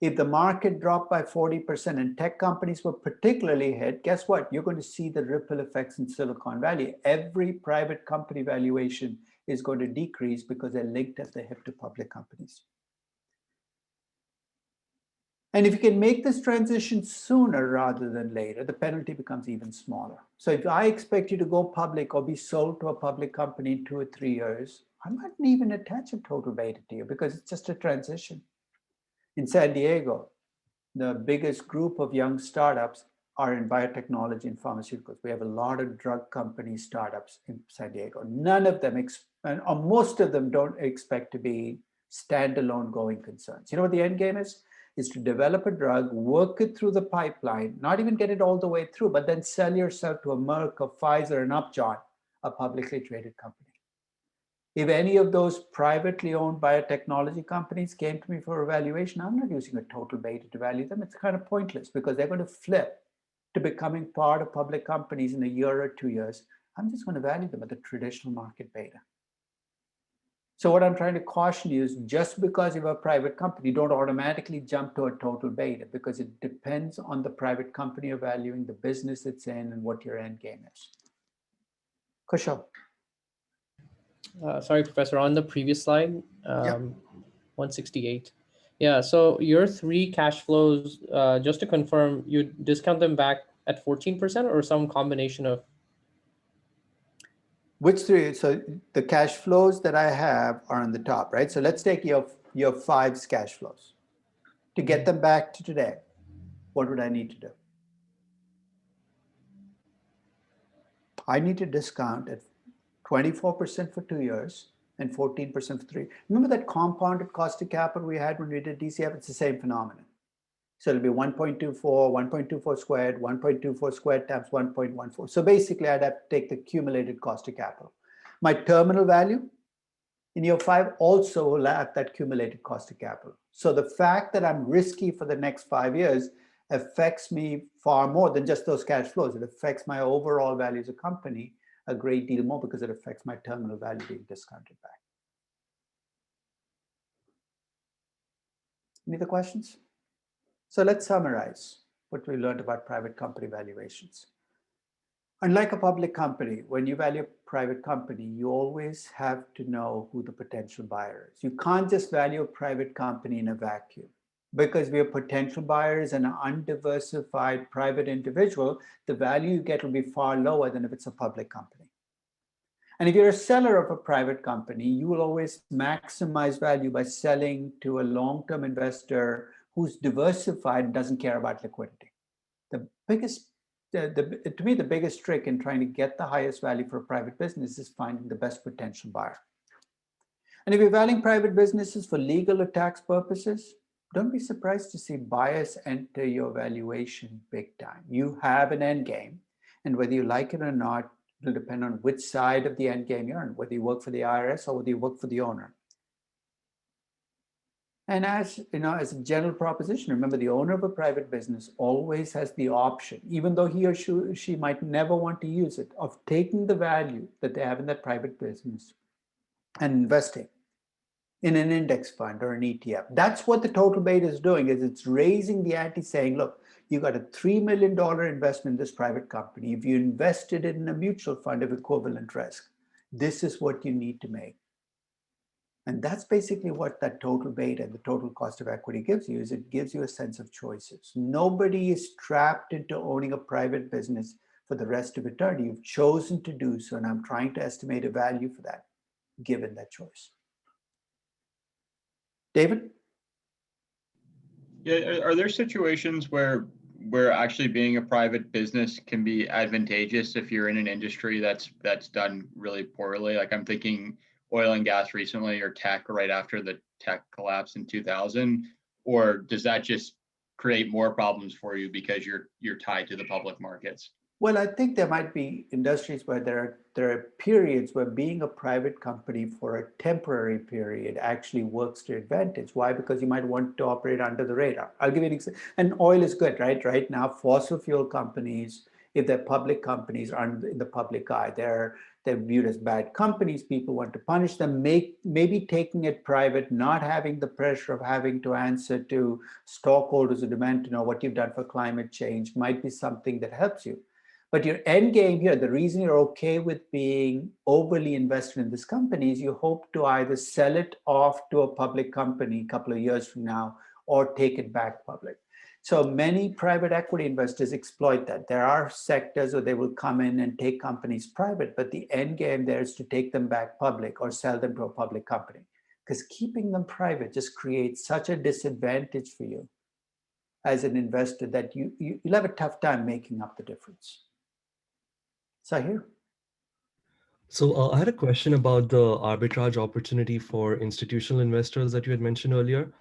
If the market dropped by 40% and tech companies were particularly hit, guess what? You're going to see the ripple effects in Silicon Valley. Every private company valuation is going to decrease because they're linked at the hip to public companies. And if you can make this transition sooner rather than later, the penalty becomes even smaller. So if I expect you to go public or be sold to a public company in 2 or 3 years, I mightn't even attach a total beta to you because it's just a transition. In San Diego, the biggest group of young startups are in biotechnology and pharmaceuticals. We have a lot of drug company startups in San Diego. None of them, or most of them don't expect to be standalone going concerns. You know what the end game is? Is to develop a drug, work it through the pipeline, not even get it all the way through, but then sell yourself to a Merck, a Pfizer, an Upjohn, a publicly traded company. If any of those privately owned biotechnology companies came to me for evaluation, I'm not using a total beta to value them. It's kind of pointless because they're going to flip to becoming part of public companies in a year or 2 years. I'm just going to value them at the traditional market beta. So what I'm trying to caution you is just because you have a private company, don't automatically jump to a total beta because it depends on the private company you're valuing, the business it's in, and what your end game is. Kushal. Sorry, Professor, on the previous slide, 168. Yeah, so your 3 cash flows, just to confirm, you discount them back at 14% or some combination of? Which 3? So the cash flows that I have are on the top, right? So let's take your 5's cash flows. To get them back to today, what would I need to do? I need to discount at 24% for 2 years and 14% for 3. Remember that compounded cost of capital we had when we did DCF? It's the same phenomenon. So it'll be 1.24, 1.24 squared, 1.24 squared times 1.14. So basically, I'd have to take the cumulated cost of capital. My terminal value in year 5 also will have that cumulated cost of capital. So the fact that I'm risky for the next 5 years affects me far more than just those cash flows. It affects my overall value as a company a great deal more because it affects my terminal value being discounted back. Any other questions? So let's summarize what we learned about private company valuations. Unlike a public company, when you value a private company, you always have to know who the potential buyer is. You can't just value a private company in a vacuum. Because we are potential buyers and an undiversified private individual, the value you get will be far lower than if it's a public company. And if you're a seller of a private company, you will always maximize value by selling to a long-term investor who's diversified and doesn't care about liquidity. To me, the biggest trick in trying to get the highest value for a private business is finding the best potential buyer. And if you're valuing private businesses for legal or tax purposes, don't be surprised to see bias enter your valuation big time. You have an end game, and whether you like it or not, it'll depend on which side of the end game you're on, whether you work for the IRS or whether you work for the owner. And as a general proposition, remember the owner of a private business always has the option, even though he or she might never want to use it, of taking the value that they have in that private business and investing in an index fund or an ETF. That's what the total beta is doing, is it's raising the ante, saying, look, you got a $3 million investment in this private company. If you invested it in a mutual fund of equivalent risk, this is what you need to make. And that's basically what that total beta and the total cost of equity gives you, is it gives you a sense of choices. Nobody is trapped into owning a private business for the rest of eternity. You've chosen to do so, and I'm trying to estimate a value for that, given that choice. David? Yeah, are there situations where actually being a private business can be advantageous if you're in an industry that's done really poorly? Like I'm thinking oil and gas recently, or tech right after the tech collapse in 2000, or does that just create more problems for you because you're tied to the public markets? Well, I think there might be industries where there are periods where being a private company for a temporary period actually works to advantage. Why? Because you might want to operate under the radar. I'll give you an example. And oil is good, right? Right now, fossil fuel companies, if they're public companies, are in the public eye. They're viewed as bad companies. People want to punish them. Maybe taking it private, not having the pressure of having to answer to stockholders who demand to know what you've done for climate change might be something that helps you. But your end game here, the reason you're okay with being overly invested in this company is you hope to either sell it off to a public company a couple of years from now or take it back public. So many private equity investors exploit that. There are sectors where they will come in and take companies private, but the end game there is to take them back public or sell them to a public company. Because keeping them private just creates such a disadvantage for you as an investor that you'll have a tough time making up the difference. Sahir? So I had a question about the arbitrage opportunity for institutional investors that you had mentioned earlier.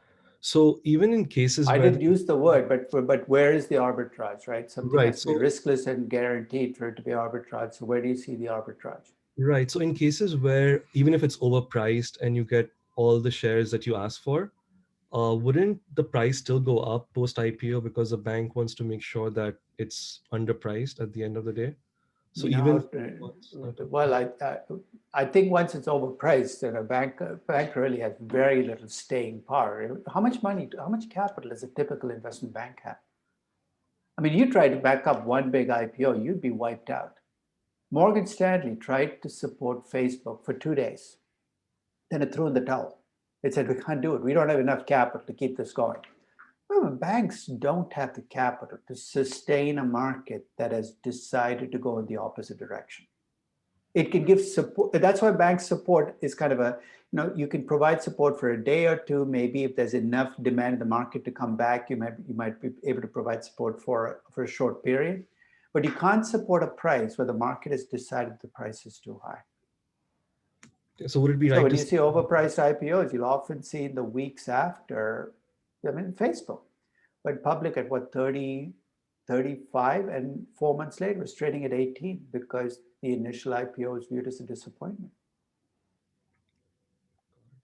So even in cases I where didn't use the word, but where is the arbitrage, right? Something Right, has to be so- riskless and guaranteed for it to be arbitrage. So where do you see the arbitrage? Right. So in cases where even if it's overpriced and you get all the shares that you ask for, wouldn't the price still go up post IPO because the bank wants to make sure that it's underpriced at the end of the day? So even Well, I think once it's overpriced, then a bank really has very little staying power. How much money, how much capital does a typical investment bank have? I mean, you try to back up one big IPO, you'd be wiped out. Morgan Stanley tried to support Facebook for 2 days. Then it threw in the towel. It said, we can't do it. We don't have enough capital to keep this going. Well, banks don't have the capital to sustain a market that has decided to go in the opposite direction. It can give support. That's why bank support is kind of you can provide support for a day or two. Maybe if there's enough demand in the market to come back, you might be able to provide support for a short period. But you can't support a price where the market has decided the price is too high. So would it be So right when to you see overpriced IPOs, you'll often see in the weeks after, Facebook went public at what, 30, 35, and 4 months later was trading at 18 because the initial IPO was viewed as a disappointment.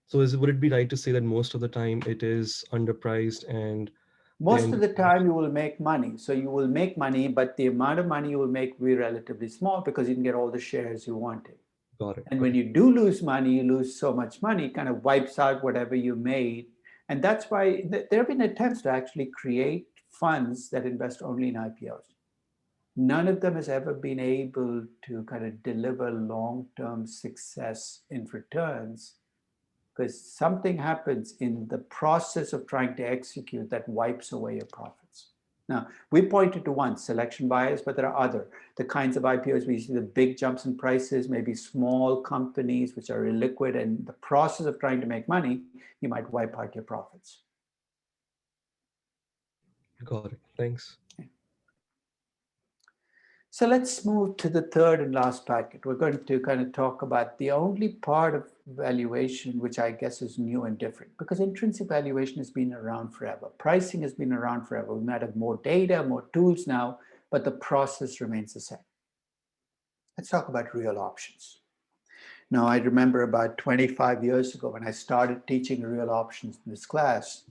So would it be right to say that most of the time it is underpriced and Most of the time you will make money. So you will make money, but the amount of money you will make will be relatively small because you can get all the shares you wanted. Got it. And when you do lose money, you lose so much money, it kind of wipes out whatever you made. And that's why there have been attempts to actually create funds that invest only in IPOs. None of them has ever been able to kind of deliver long-term success in returns because something happens in the process of trying to execute that wipes away your profits. Now, we pointed to one, selection bias, but there are the kinds of IPOs we see the big jumps in prices, maybe small companies which are illiquid, and the process of trying to make money, you might wipe out your profits. Got it. Thanks. So let's move to the third and last packet. We're going to kind of talk about the only part of valuation, which I guess is new and different, because intrinsic valuation has been around forever. Pricing has been around forever. We might have more data, more tools now, but the process remains the same. Let's talk about real options. Now, I remember about 25 years ago when I started teaching real options in this class,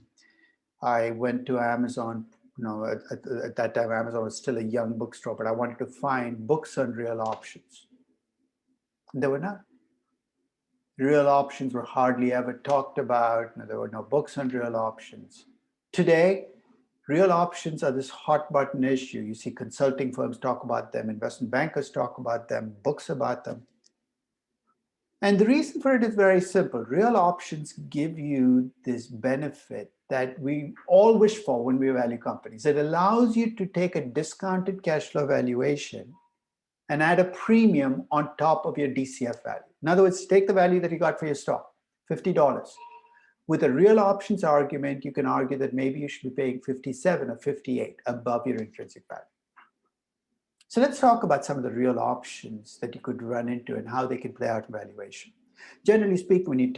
I went to Amazon. At that time, Amazon was still a young bookstore, but I wanted to find books on real options. And there were none. Real options were hardly ever talked about. There were no books on real options. Today, real options are this hot button issue. You see consulting firms talk about them, investment bankers talk about them, books about them. And the reason for it is very simple. Real options give you this benefit that we all wish for when we value companies. It allows you to take a discounted cash flow valuation and add a premium on top of your DCF value. In other words, take the value that you got for your stock, $50. With a real options argument, you can argue that maybe you should be paying 57 or 58 above your intrinsic value. So let's talk about some of the real options that you could run into and how they can play out in valuation. Generally speaking, when you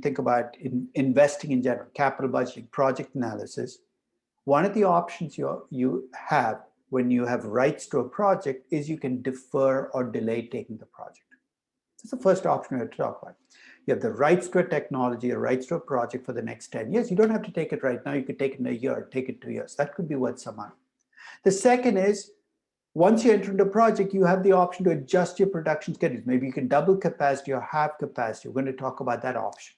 think about investing in general, capital budgeting, project analysis, one of the options you have when you have rights to a project is you can defer or delay taking the project. That's the first option we have to talk about. You have the rights to a technology or rights to a project for the next 10 years. You don't have to take it right now. You could take it in a year, take it 2 years. That could be worth some money. The second is, once you enter into a project, you have the option to adjust your production schedules. Maybe you can double capacity or half capacity. We're going to talk about that option.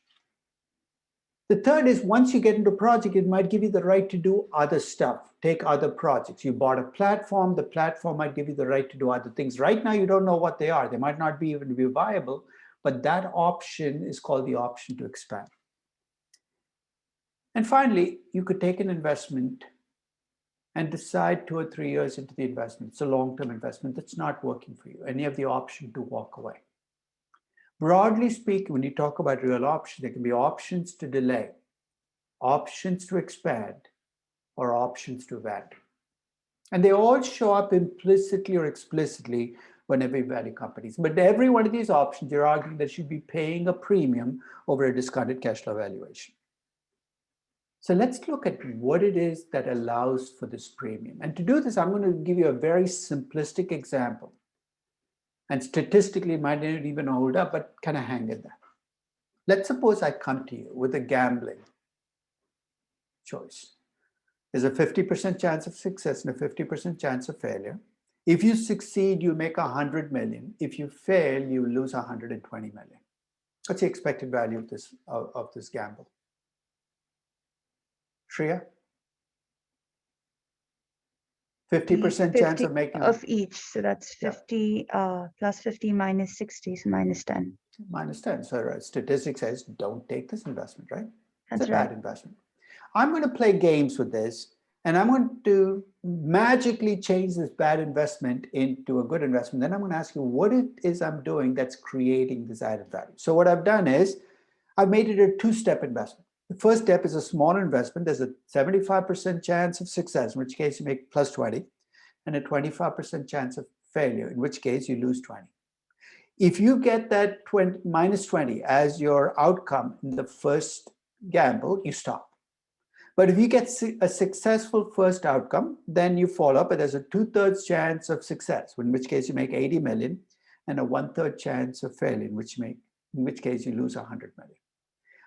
The third is once you get into a project, it might give you the right to do other stuff, take other projects. You bought a platform, the platform might give you the right to do other things. Right now, you don't know what they are. They might not be even be viable, but that option is called the option to expand. And finally, you could take an investment and decide 2 or 3 years into the investment. It's a long-term investment that's not working for you, and you have the option to walk away. Broadly speaking, when you talk about real options, there can be options to delay, options to expand, or options to value. And they all show up implicitly or explicitly whenever you value companies. But every one of these options, you're arguing that you should be paying a premium over a discounted cash flow valuation. So let's look at what it is that allows for this premium. And to do this, I'm going to give you a very simplistic example. And statistically, it might not even hold up, but kind of hang in there. Let's suppose I come to you with a gambling choice. There's a 50% chance of success and a 50% chance of failure. If you succeed, you make 100 million. If you fail, you lose 120 million. What's the expected value of this gamble? Shreya? 50% chance of making of each. So that's 50 plus 50 minus 60, so minus 10. Minus 10. So statistics says don't take this investment, right? That's it's a right. bad investment. I'm going to play games with this, and I'm going to magically change this bad investment into a good investment. Then I'm going to ask you what it is I'm doing that's creating this added value. So what I've done is I've made it a two-step investment. The first step is a small investment. There's a 75% chance of success, in which case you make plus 20, and a 25% chance of failure, in which case you lose 20. If you get that minus 20 as your outcome in the first gamble, you stop. But if you get a successful first outcome, then you follow up, but there's a 2/3 chance of success, in which case you make 80 million, and a 1/3 chance of failure, in which case you lose 100 million.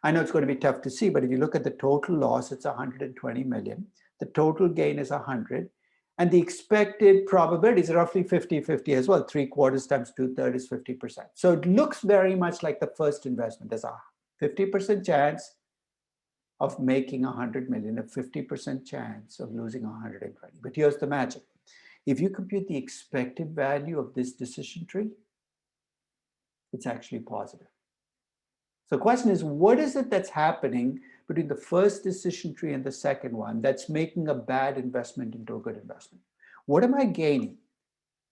I know it's going to be tough to see, but if you look at the total loss, it's 120 million. The total gain is 100. And the expected probability is roughly 50-50 as well. 3/4 times 2/3 is 50%. So it looks very much like the first investment. There's a 50% chance of making 100 million, a 50% chance of losing 120. But here's the magic. If you compute the expected value of this decision tree, it's actually positive. So the question is, what is it that's happening between the first decision tree and the second one that's making a bad investment into a good investment? What am I gaining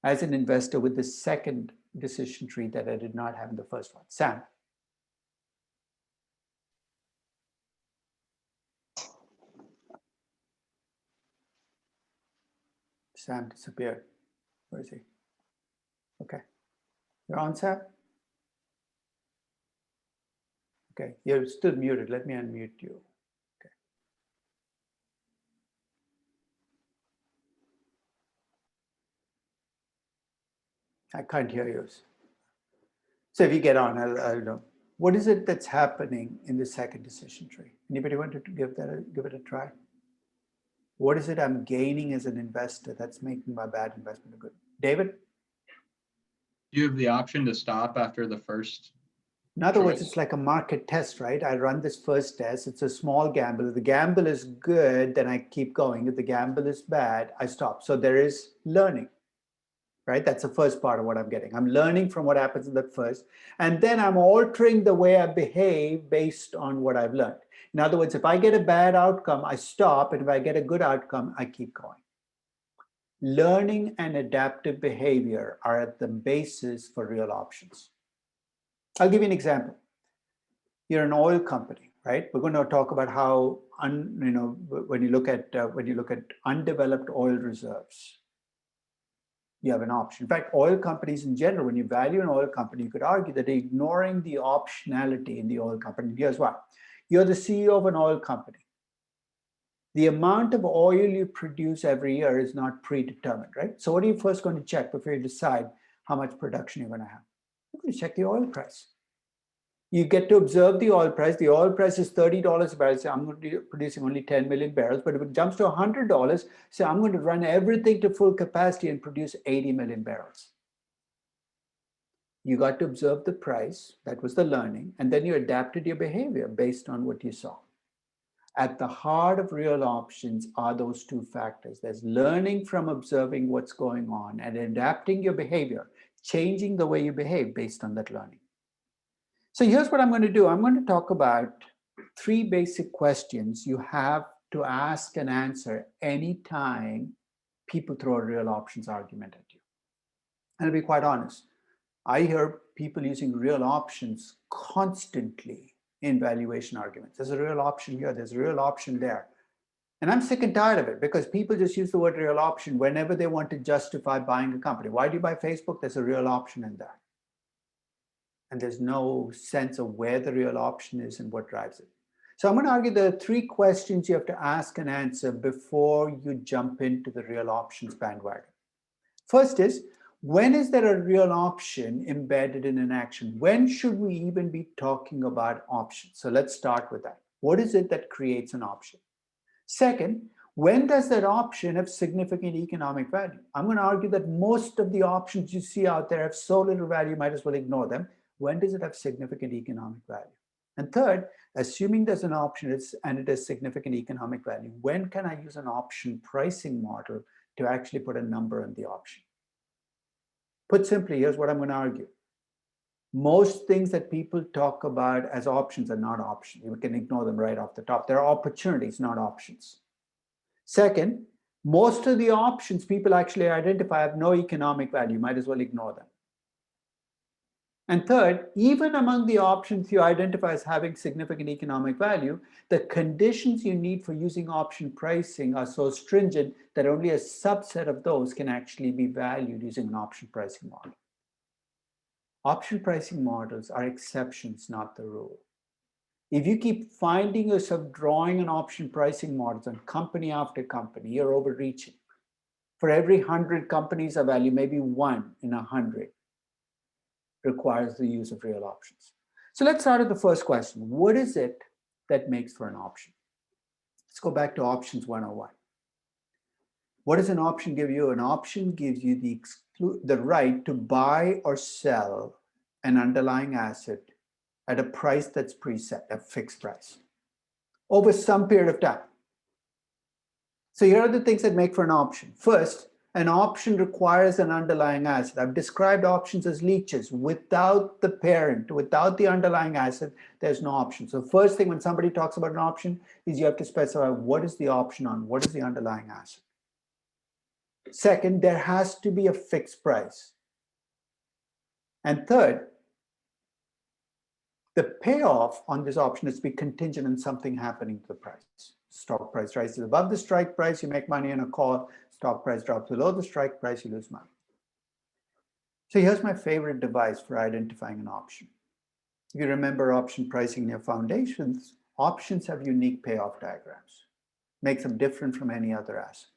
as an investor with the second decision tree that I did not have in the first one? Sam. Sam disappeared. Where is he? Okay. You're on, Sam? Okay, you're still muted. Let me unmute you. Okay. I can't hear you. So if you get on, I'll know. What is it that's happening in the second decision tree? Anybody want to give it a try? What is it I'm gaining as an investor that's making my bad investment a good? David? You have the option to stop after the first. In other words, it's like a market test, right? I run this first test. It's a small gamble. If the gamble is good, then I keep going. If the gamble is bad, I stop. So there is learning, right? That's the first part of what I'm getting. I'm learning from what happens in the first, and then I'm altering the way I behave based on what I've learned. In other words, if I get a bad outcome, I stop, and if I get a good outcome, I keep going. Learning and adaptive behavior are at the basis for real options. I'll give you an example. You're an oil company, right? We're going to talk about how, when you look at undeveloped oil reserves, you have an option. In fact, oil companies in general, when you value an oil company, you could argue that they're ignoring the optionality in the oil company. Here's why. You're the CEO of an oil company. The amount of oil you produce every year is not predetermined, right? So what are you first going to check before you decide how much production you're going to have? You're going to check the oil price. You get to observe the oil price. The oil price is $30 a barrel. So I'm going to be producing only 10 million barrels. But if it jumps to $100, so I'm going to run everything to full capacity and produce 80 million barrels. You got to observe the price. That was the learning. And then you adapted your behavior based on what you saw. At the heart of real options are those two factors. There's learning from observing what's going on and adapting your behavior, changing the way you behave based on that learning. So here's what I'm going to do. I'm going to talk about 3 basic questions you have to ask and answer anytime people throw a real options argument at you. And to be quite honest, I hear people using real options constantly in valuation arguments. There's a real option here, there's a real option there. And I'm sick and tired of it because people just use the word real option whenever they want to justify buying a company. Why do you buy Facebook? There's a real option in there. And there's no sense of where the real option is and what drives it. So I'm going to argue there are 3 questions you have to ask and answer before you jump into the real options bandwagon. First is, when is there a real option embedded in an action? When should we even be talking about options? So let's start with that. What is it that creates an option? Second, when does that option have significant economic value? I'm going to argue that most of the options you see out there have so little value, you might as well ignore them. When does it have significant economic value? And third, assuming there's an option and it has significant economic value, when can I use an option pricing model to actually put a number on the option? Put simply, here's what I'm going to argue. Most things that people talk about as options are not options. You can ignore them right off the top. They're opportunities, not options. Second, most of the options people actually identify have no economic value. You might as well ignore them. And third, even among the options you identify as having significant economic value, the conditions you need for using option pricing are so stringent that only a subset of those can actually be valued using an option pricing model. Option pricing models are exceptions, not the rule. If you keep finding yourself drawing an option pricing models on company after company, you're overreaching. For every 100 companies I value, maybe 1 in 100 requires the use of real options. So let's start with the first question. What is it that makes for an option? Let's go back to options 101. What does an option give you? An option gives you the right to buy or sell an underlying asset at a price that's preset, a fixed price, over some period of time. So here are the things that make for an option. First, an option requires an underlying asset. I've described options as leeches. Without the parent, without the underlying asset, there's no option. So first thing when somebody talks about an option is you have to specify what is the option on, what is the underlying asset. Second, there has to be a fixed price. And third, the payoff on this option is to be contingent on something happening to the price. Stock price rises above the strike price, you make money on a call. Stock price drops below the strike price, you lose money. So here's my favorite device for identifying an option. If you remember option pricing in your foundations, options have unique payoff diagrams. Makes them different from any other asset.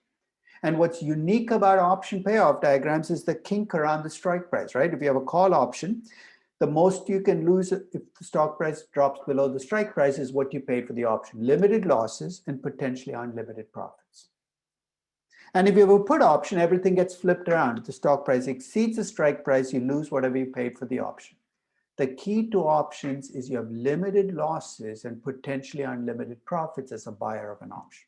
And what's unique about option payoff diagrams is the kink around the strike price, right? If you have a call option, the most you can lose if the stock price drops below the strike price is what you paid for the option. Limited losses and potentially unlimited profits. And if you have a put option, everything gets flipped around. If the stock price exceeds the strike price, you lose whatever you paid for the option. The key to options is you have limited losses and potentially unlimited profits as a buyer of an option.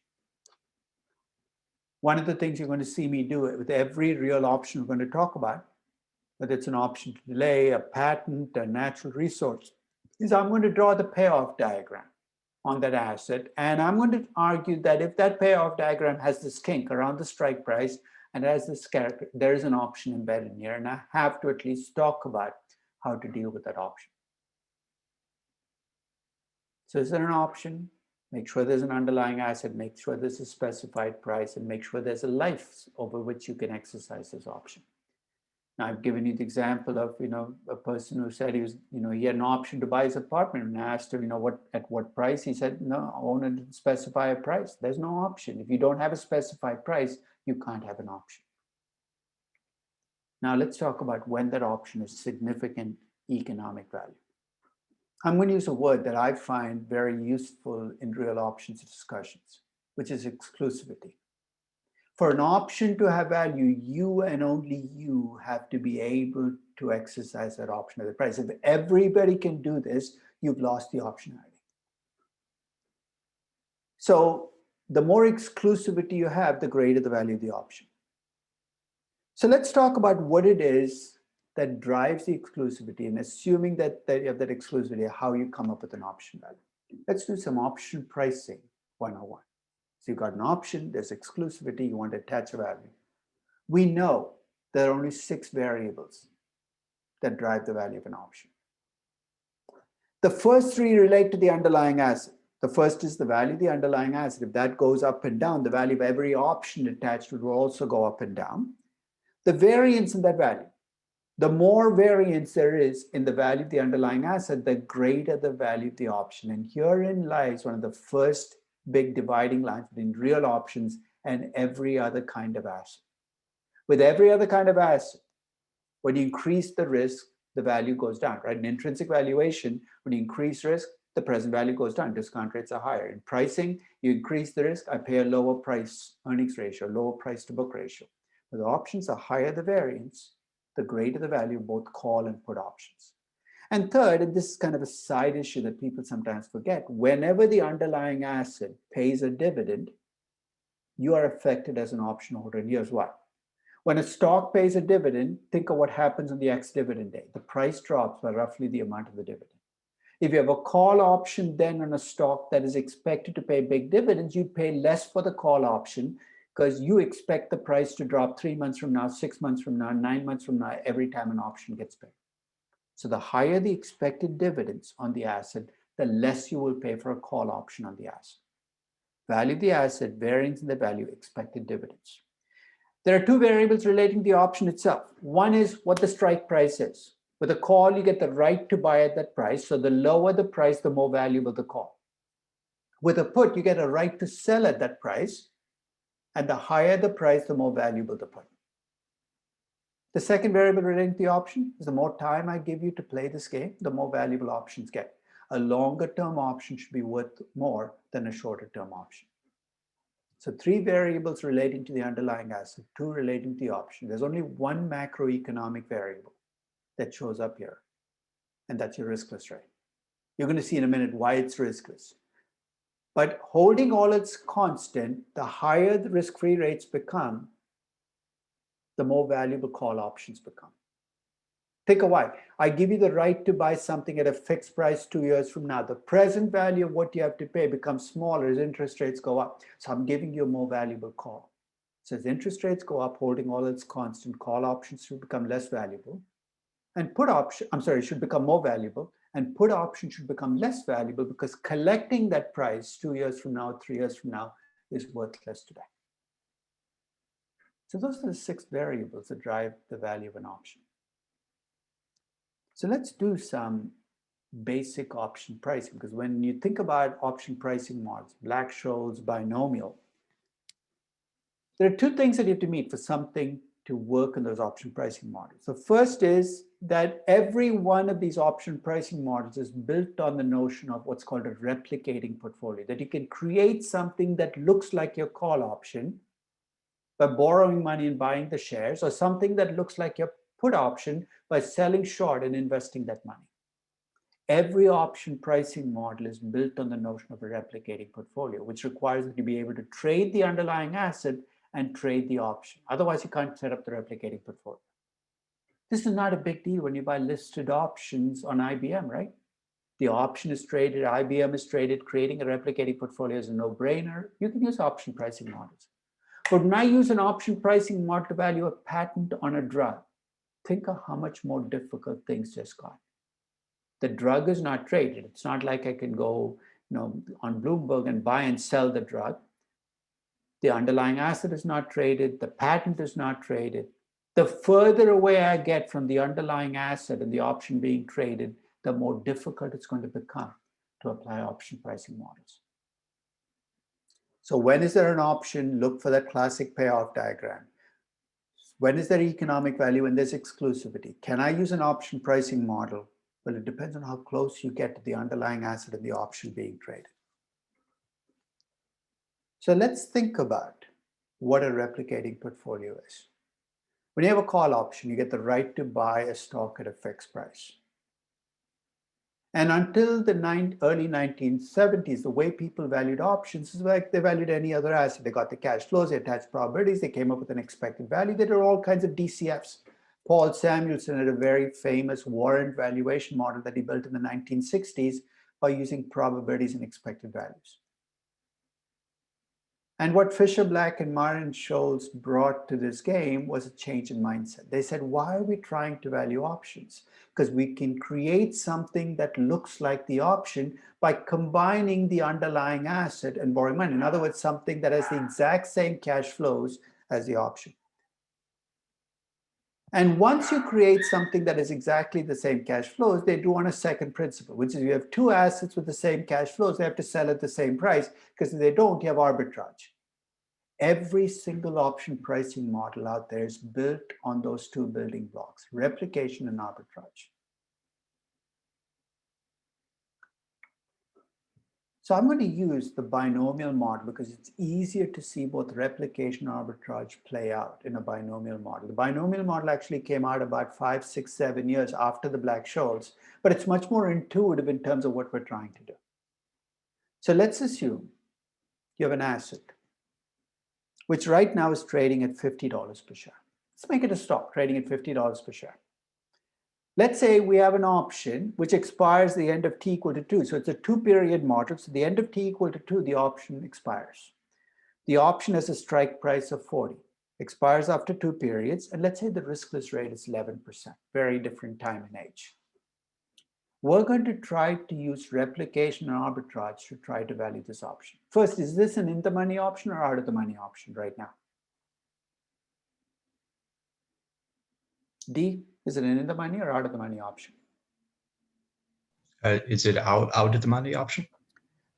One of the things you're going to see me do with every real option we're going to talk about, whether it's an option to delay, a patent, a natural resource, is I'm going to draw the payoff diagram on that asset. And I'm going to argue that if that payoff diagram has this kink around the strike price and has this character, there is an option embedded in here. And I have to at least talk about how to deal with that option. So is there an option? Make sure there's an underlying asset, make sure there's a specified price, and make sure there's a life over which you can exercise this option. Now, I've given you the example of, a person who said he was, he had an option to buy his apartment, and I asked him, at what price? He said, no, owner didn't specify a price. There's no option. If you don't have a specified price, you can't have an option. Now, let's talk about when that option is significant economic value. I'm going to use a word that I find very useful in real options discussions, which is exclusivity. For an option to have value, you and only you have to be able to exercise that option at the price. If everybody can do this, you've lost the optionality. So the more exclusivity you have, the greater the value of the option. So let's talk about what it is that drives the exclusivity, and assuming that you have that exclusivity, how you come up with an option value. Let's do some option pricing 101. So you've got an option, there's exclusivity, you want to attach a value. We know there are only 6 variables that drive the value of an option. The first 3 relate to the underlying asset. The first is the value of the underlying asset. If that goes up and down, the value of every option attached to it will also go up and down. The variance in that value. The more variance there is in the value of the underlying asset, the greater the value of the option. And herein lies one of the first big dividing lines between real options and every other kind of asset. With every other kind of asset, when you increase the risk, the value goes down, right? In intrinsic valuation, when you increase risk, the present value goes down, discount rates are higher. In pricing, you increase the risk, I pay a lower price earnings ratio, lower price to book ratio. But the options are higher the variance, the greater the value of both call and put options. And third, and this is kind of a side issue that people sometimes forget, whenever the underlying asset pays a dividend, you are affected as an option holder, and here's why. When a stock pays a dividend, think of what happens on the ex-dividend day. The price drops by roughly the amount of the dividend. If you have a call option then on a stock that is expected to pay big dividends, you pay less for the call option because you expect the price to drop 3 months from now, 6 months from now, 9 months from now, every time an option gets paid. So the higher the expected dividends on the asset, the less you will pay for a call option on the asset. Value of the asset, variance in the value, expected dividends. There are 2 variables relating to the option itself. One is what the strike price is. With a call, you get the right to buy at that price. So the lower the price, the more valuable the call. With a put, you get a right to sell at that price. And the higher the price, the more valuable the put. The second variable relating to the option is the more time I give you to play this game, the more valuable options get. A longer term option should be worth more than a shorter term option. So 3 variables relating to the underlying asset, 2 relating to the option. There's only one macroeconomic variable that shows up here, and that's your riskless rate. You're going to see in a minute why it's riskless. But holding all its constant, the higher the risk-free rates become, the more valuable call options become. Think of why. I give you the right to buy something at a fixed price 2 years from now. The present value of what you have to pay becomes smaller as interest rates go up. So I'm giving you a more valuable call. So as interest rates go up, holding all its constant, call options should become less valuable. And put option, should become more valuable. And put option should become less valuable because collecting that price 2 years from now, 3 years from now is worthless today. So those are the 6 variables that drive the value of an option. So let's do some basic option pricing, because when you think about option pricing models, Black-Scholes, binomial, there are 2 things that you have to meet for something to work in those option pricing models. The first is that every one of these option pricing models is built on the notion of what's called a replicating portfolio, that you can create something that looks like your call option by borrowing money and buying the shares, or something that looks like your put option by selling short and investing that money. Every option pricing model is built on the notion of a replicating portfolio, which requires you to be able to trade the underlying asset and trade the option. Otherwise, you can't set up the replicating portfolio. This is not a big deal when you buy listed options on IBM, right? The option is traded, IBM is traded, creating a replicating portfolio is a no-brainer. You can use option pricing models. But when I use an option pricing model to value a patent on a drug, think of how much more difficult things just got. The drug is not traded. It's not like I can go, on Bloomberg and buy and sell the drug. The underlying asset is not traded. The patent is not traded. The further away I get from the underlying asset and the option being traded, the more difficult it's going to become to apply option pricing models. So when is there an option? Look for that classic payoff diagram. When is there economic value? When there's exclusivity. Can I use an option pricing model? Well, it depends on how close you get to the underlying asset and the option being traded. So let's think about what a replicating portfolio is. When you have a call option, you get the right to buy a stock at a fixed price. And until the early 1970s, the way people valued options is like they valued any other asset. They got the cash flows, they attached probabilities, they came up with an expected value. They did all kinds of DCFs. Paul Samuelson had a very famous warrant valuation model that he built in the 1960s by using probabilities and expected values. And what Fisher Black and Myron Scholes brought to this game was a change in mindset. They said, why are we trying to value options? Because we can create something that looks like the option by combining the underlying asset and borrowing money. In other words, something that has the exact same cash flows as the option. And once you create something that is exactly the same cash flows, they do on a second principle, which is you have two assets with the same cash flows, they have to sell at the same price, because if they don't, you have arbitrage. Every single option pricing model out there is built on those two building blocks, replication and arbitrage. So I'm going to use the binomial model because it's easier to see both replication and arbitrage play out in a binomial model. The binomial model actually came out about 5, 6, 7 years after the Black-Scholes, but it's much more intuitive in terms of what we're trying to do. So let's assume you have an asset, which right now is trading at $50 per share. Let's make it a stock trading at $50 per share. Let's say we have an option which expires the end of t equal to 2. So it's a 2-period model. So the end of t equal to 2, the option expires. The option has a strike price of 40, expires after 2 periods. And let's say the riskless rate is 11%, very different time and age. We're going to try to use replication and arbitrage to try to value this option. First, is this an in-the-money option or out-of-the-money option right now? D, is it an in-the-money or out-of-the-money option? Is it out of the money option?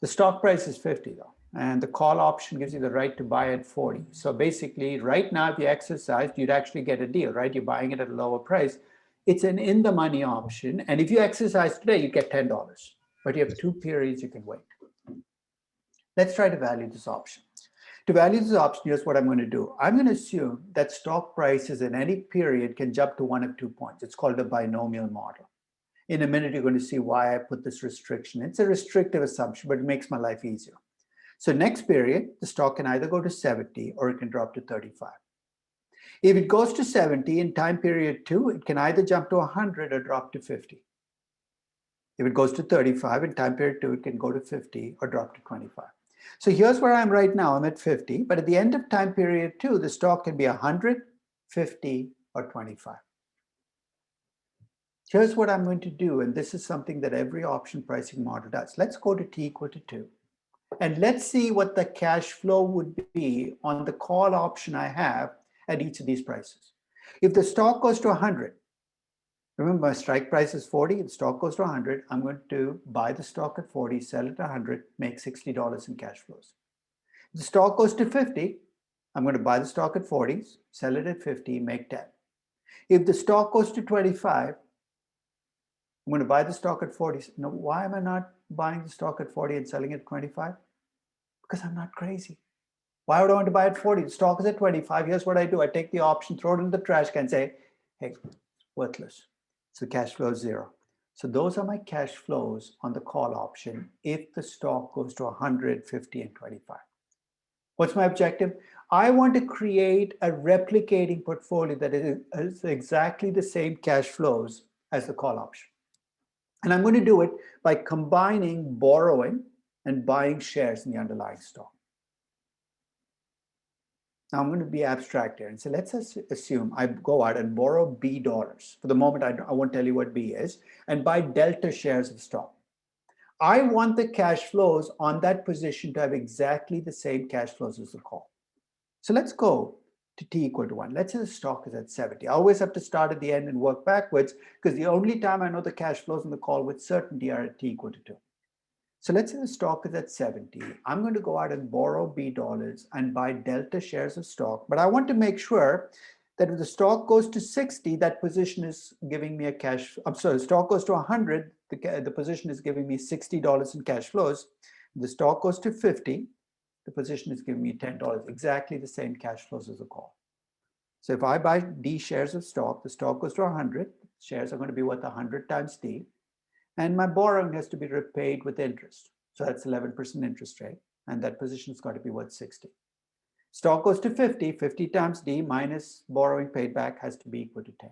The stock price is 50 though, and the call option gives you the right to buy at 40. So basically, right now, if you exercised, you'd actually get a deal, right? You're buying it at a lower price. It's an in-the-money option, and if you exercise today, you get $10, but you have 2 periods you can wait. Let's try to value this option. To value this option, here's what I'm going to do. I'm going to assume that stock prices in any period can jump to 1 of 2 points. It's called a binomial model. In a minute, you're going to see why I put this restriction. It's a restrictive assumption, but it makes my life easier. So next period, the stock can either go to 70 or it can drop to 35. If it goes to 70 in time period 2, it can either jump to 100 or drop to 50. If it goes to 35 in time period 2, it can go to 50 or drop to 25. So here's where I am right now. I'm at 50, but at the end of time period 2, the stock can be 100, 50, or 25. Here's what I'm going to do, and this is something that every option pricing model does. Let's go to t equal to 2, and let's see what the cash flow would be on the call option I have at each of these prices. If the stock goes to 100, remember my strike price is 40, the stock goes to 100, I'm going to buy the stock at 40, sell it at 100, make $60 in cash flows. If the stock goes to 50, I'm going to buy the stock at 40, sell it at 50, make 10. If the stock goes to 25, I'm going to buy the stock at 40. Now, why am I not buying the stock at 40 and selling it at 25? Because I'm not crazy. Why would I want to buy at 40? The stock is at 25. Here's what I do. I take the option, throw it in the trash can, and say, hey, worthless. So cash flow is 0. So those are my cash flows on the call option if the stock goes to 100, 50, and 25. What's my objective? I want to create a replicating portfolio that is exactly the same cash flows as the call option. And I'm going to do it by combining borrowing and buying shares in the underlying stock. Now I'm going to be abstract here and say, let's assume I go out and borrow B dollars. For the moment, I won't tell you what B is, and buy delta shares of stock. I want the cash flows on that position to have exactly the same cash flows as the call. So let's go to t equal to 1. Let's say the stock is at 70. I always have to start at the end and work backwards because the only time I know the cash flows in the call with certainty are at t equal to 2. So let's say the stock is at 70. I'm going to go out and borrow B dollars and buy delta shares of stock. But I want to make sure that if the stock goes to 60, that position is giving me a cash. I'm sorry, the stock goes to 100, the position is giving me $60 in cash flows. If the stock goes to 50, the position is giving me $10, exactly the same cash flows as a call. So if I buy D shares of stock, the stock goes to 100, shares are going to be worth 100 times D. And my borrowing has to be repaid with interest. So that's 11% interest rate. And that position's got to be worth 60. Stock goes to 50, 50 times D minus borrowing paid back has to be equal to 10.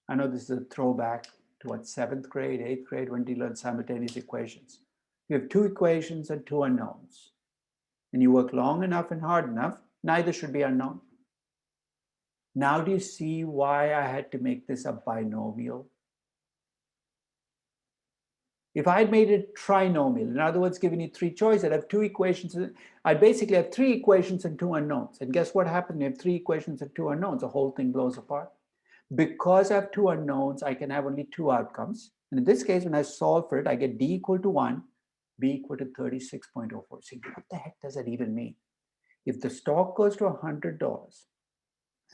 I know this is a throwback to what, 7th grade, 8th grade, when you learn simultaneous equations. You have 2 equations and 2 unknowns. And you work long enough and hard enough, neither should be unknown. Now do you see why I had to make this a binomial? If I had made it trinomial, in other words, given you 3 choices, I'd have 2 equations. I'd basically have 3 equations and 2 unknowns. And guess what happens when you have 3 equations and 2 unknowns? The whole thing blows apart. Because I have 2 unknowns, I can have only 2 outcomes. And in this case, when I solve for it, I get D equal to 1, B equal to 36.04. See, what the heck does that even mean? If the stock goes to $100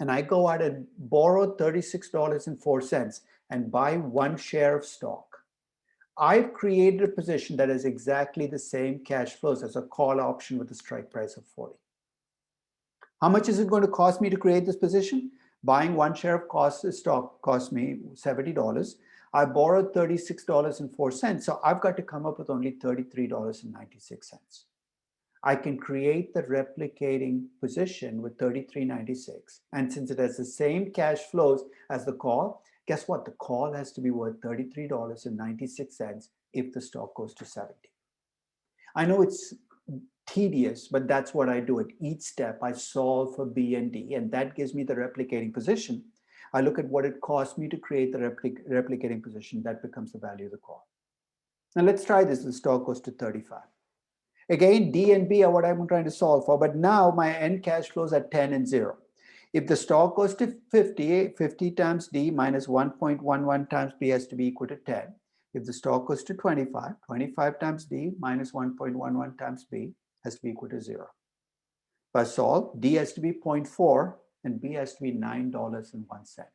and I go out and borrow $36.04 and buy 1 share of stock, I've created a position that has exactly the same cash flows as a call option with a strike price of 40. How much is it going to cost me to create this position? Buying 1 share of stock cost me $70. I borrowed $36.04, so I've got to come up with only $33.96. I can create the replicating position with $33.96. And since it has the same cash flows as the call, guess what? The call has to be worth $33.96 if the stock goes to 70. I know it's tedious, but that's what I do. At each step, I solve for B and D, and that gives me the replicating position. I look at what it costs me to create the replicating position. That becomes the value of the call. Now let's try this. The stock goes to 35. Again, D and B are what I'm trying to solve for, but now my end cash flows are 10 and 0. If the stock goes to 50, 50 times D minus 1.11 times B has to be equal to 10. If the stock goes to 25, 25 times D minus 1.11 times B has to be equal to 0. If I solve, D has to be 0.4 and B has to be $9.01.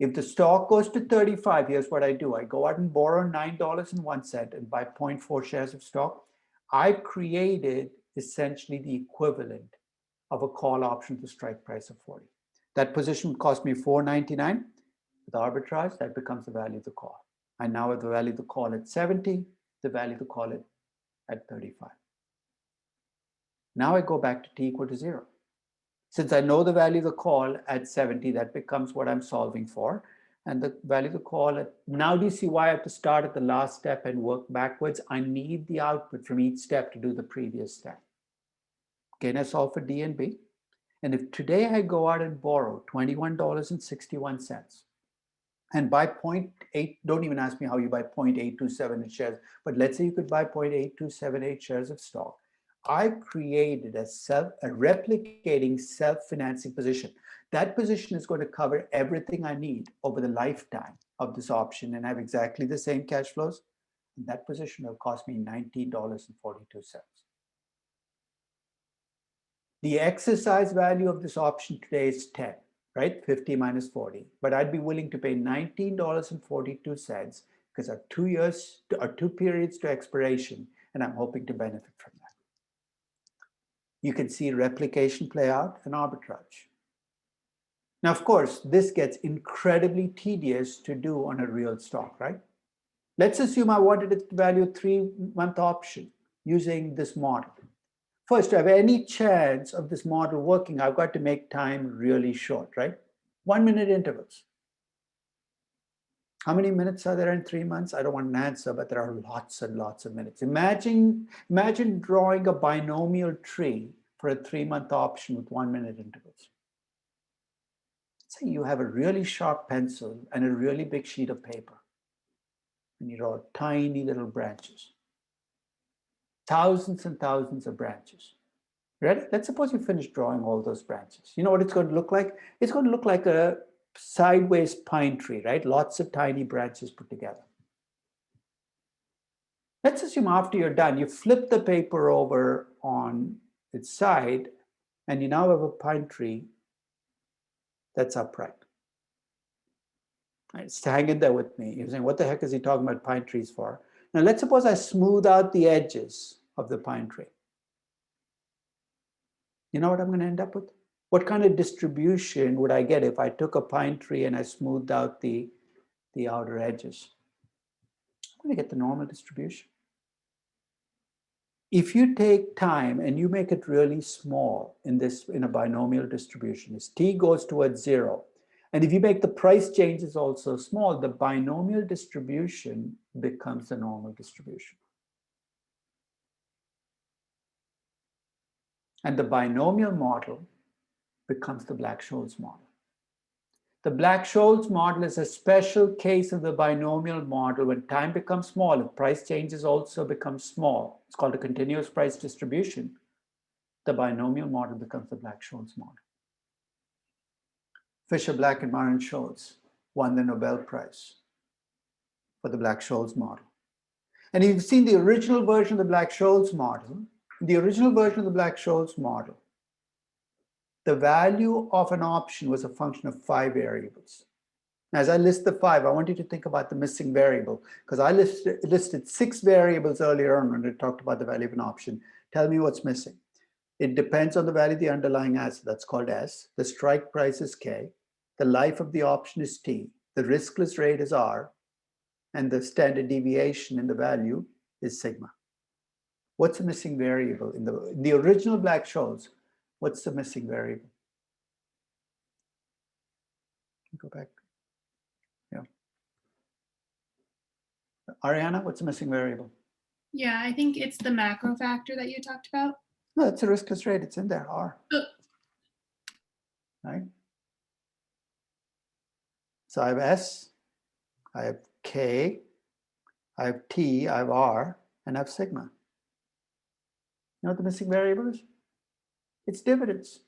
If the stock goes to 35, here's what I do. I go out and borrow $9.01 and buy 0.4 shares of stock. I've created essentially the equivalent of a call option to strike price of 40. That position would cost me $4.99. With arbitrage, that becomes the value of the call. I now have the value of the call at 70, the value of the call at 35. Now I go back to T equal to 0. Since I know the value of the call at 70, that becomes what I'm solving for. And the value of the call at, now do you see why I have to start at the last step and work backwards? I need the output from each step to do the previous step. Again, I solve for D and B. And if today I go out and borrow $21.61 and buy 0.8, don't even ask me how you buy 0.827 shares, but let's say you could buy 0.8278 shares of stock. I've created a replicating self-financing position. That position is going to cover everything I need over the lifetime of this option and have exactly the same cash flows. And that position will cost me $19.42. The exercise value of this option today is 10, right? 50 minus 40. But I'd be willing to pay $19.42 because I have 2 years or 2 periods to expiration, and I'm hoping to benefit from that. You can see replication play out and arbitrage. Now, of course, this gets incredibly tedious to do on a real stock, right? Let's assume I wanted to value a 3-month option using this model. First, to have any chance of this model working, I've got to make time really short, right? 1-minute intervals. How many minutes are there in 3 months? I don't want an answer, but there are lots and lots of minutes. Imagine drawing a binomial tree for a 3-month option with 1-minute intervals. Let's say you have a really sharp pencil and a really big sheet of paper, and you draw tiny little branches. Thousands and thousands of branches. Ready? Let's suppose you finish drawing all those branches. You know what it's going to look like? It's going to look like a sideways pine tree, right? Lots of tiny branches put together. Let's assume after you're done, you flip the paper over on its side, and you now have a pine tree that's upright. Right, so hang in there with me. You're saying, what the heck is he talking about pine trees for? Now let's suppose I smooth out the edges of the pine tree. You know what I'm going to end up with? What kind of distribution would I get if I took a pine tree and I smoothed out the outer edges? I'm going to get the normal distribution. If you take time and you make it really small in a binomial distribution, as t goes towards 0, and if you make the price changes also small, the binomial distribution becomes the normal distribution. And the binomial model becomes the Black-Scholes model. The Black-Scholes model is a special case of the binomial model. When time becomes small, if price changes also become small, it's called a continuous price distribution. The binomial model becomes the Black-Scholes model. Fisher, Black, and Marin-Scholes won the Nobel Prize for the Black-Scholes model. And you've seen the original version of the Black-Scholes model. The original version of the Black-Scholes model, the value of an option was a function of 5 variables. As I list the 5, I want you to think about the missing variable, because I listed 6 variables earlier on when I talked about the value of an option. Tell me what's missing. It depends on the value of the underlying asset, that's called S. The strike price is K. The life of the option is T. The riskless rate is R. And the standard deviation in the value is sigma. What's the missing variable? In the original Black-Scholes, what's the missing variable? Go back. Yeah. Ariana, what's the missing variable? Yeah, I think it's the macro factor that you talked about. No, it's a riskless rate. It's in there, R. Right? So I have S, I have K, I have T, I have R, and I have sigma. You know what the missing variable is? It's dividends.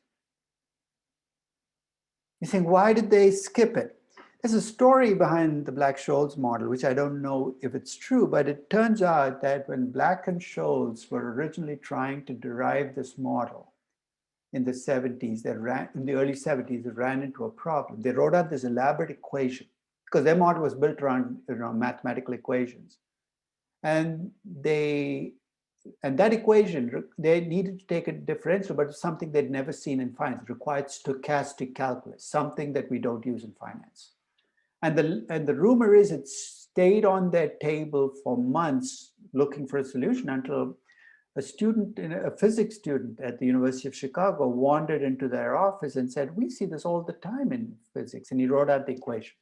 You're saying, why did they skip it? There's a story behind the Black-Scholes model, which I don't know if it's true, but it turns out that when Black and Scholes were originally trying to derive this model in the 70s, in the early 70s, they ran into a problem. They wrote out this elaborate equation, because their model was built around mathematical equations. And that equation, they needed to take a differential, but it's something they'd never seen in finance. It required stochastic calculus, something that we don't use in finance. And the rumor is it stayed on their table for months looking for a solution until a physics student at the University of Chicago wandered into their office and said, we see this all the time in physics. And he wrote out the equation.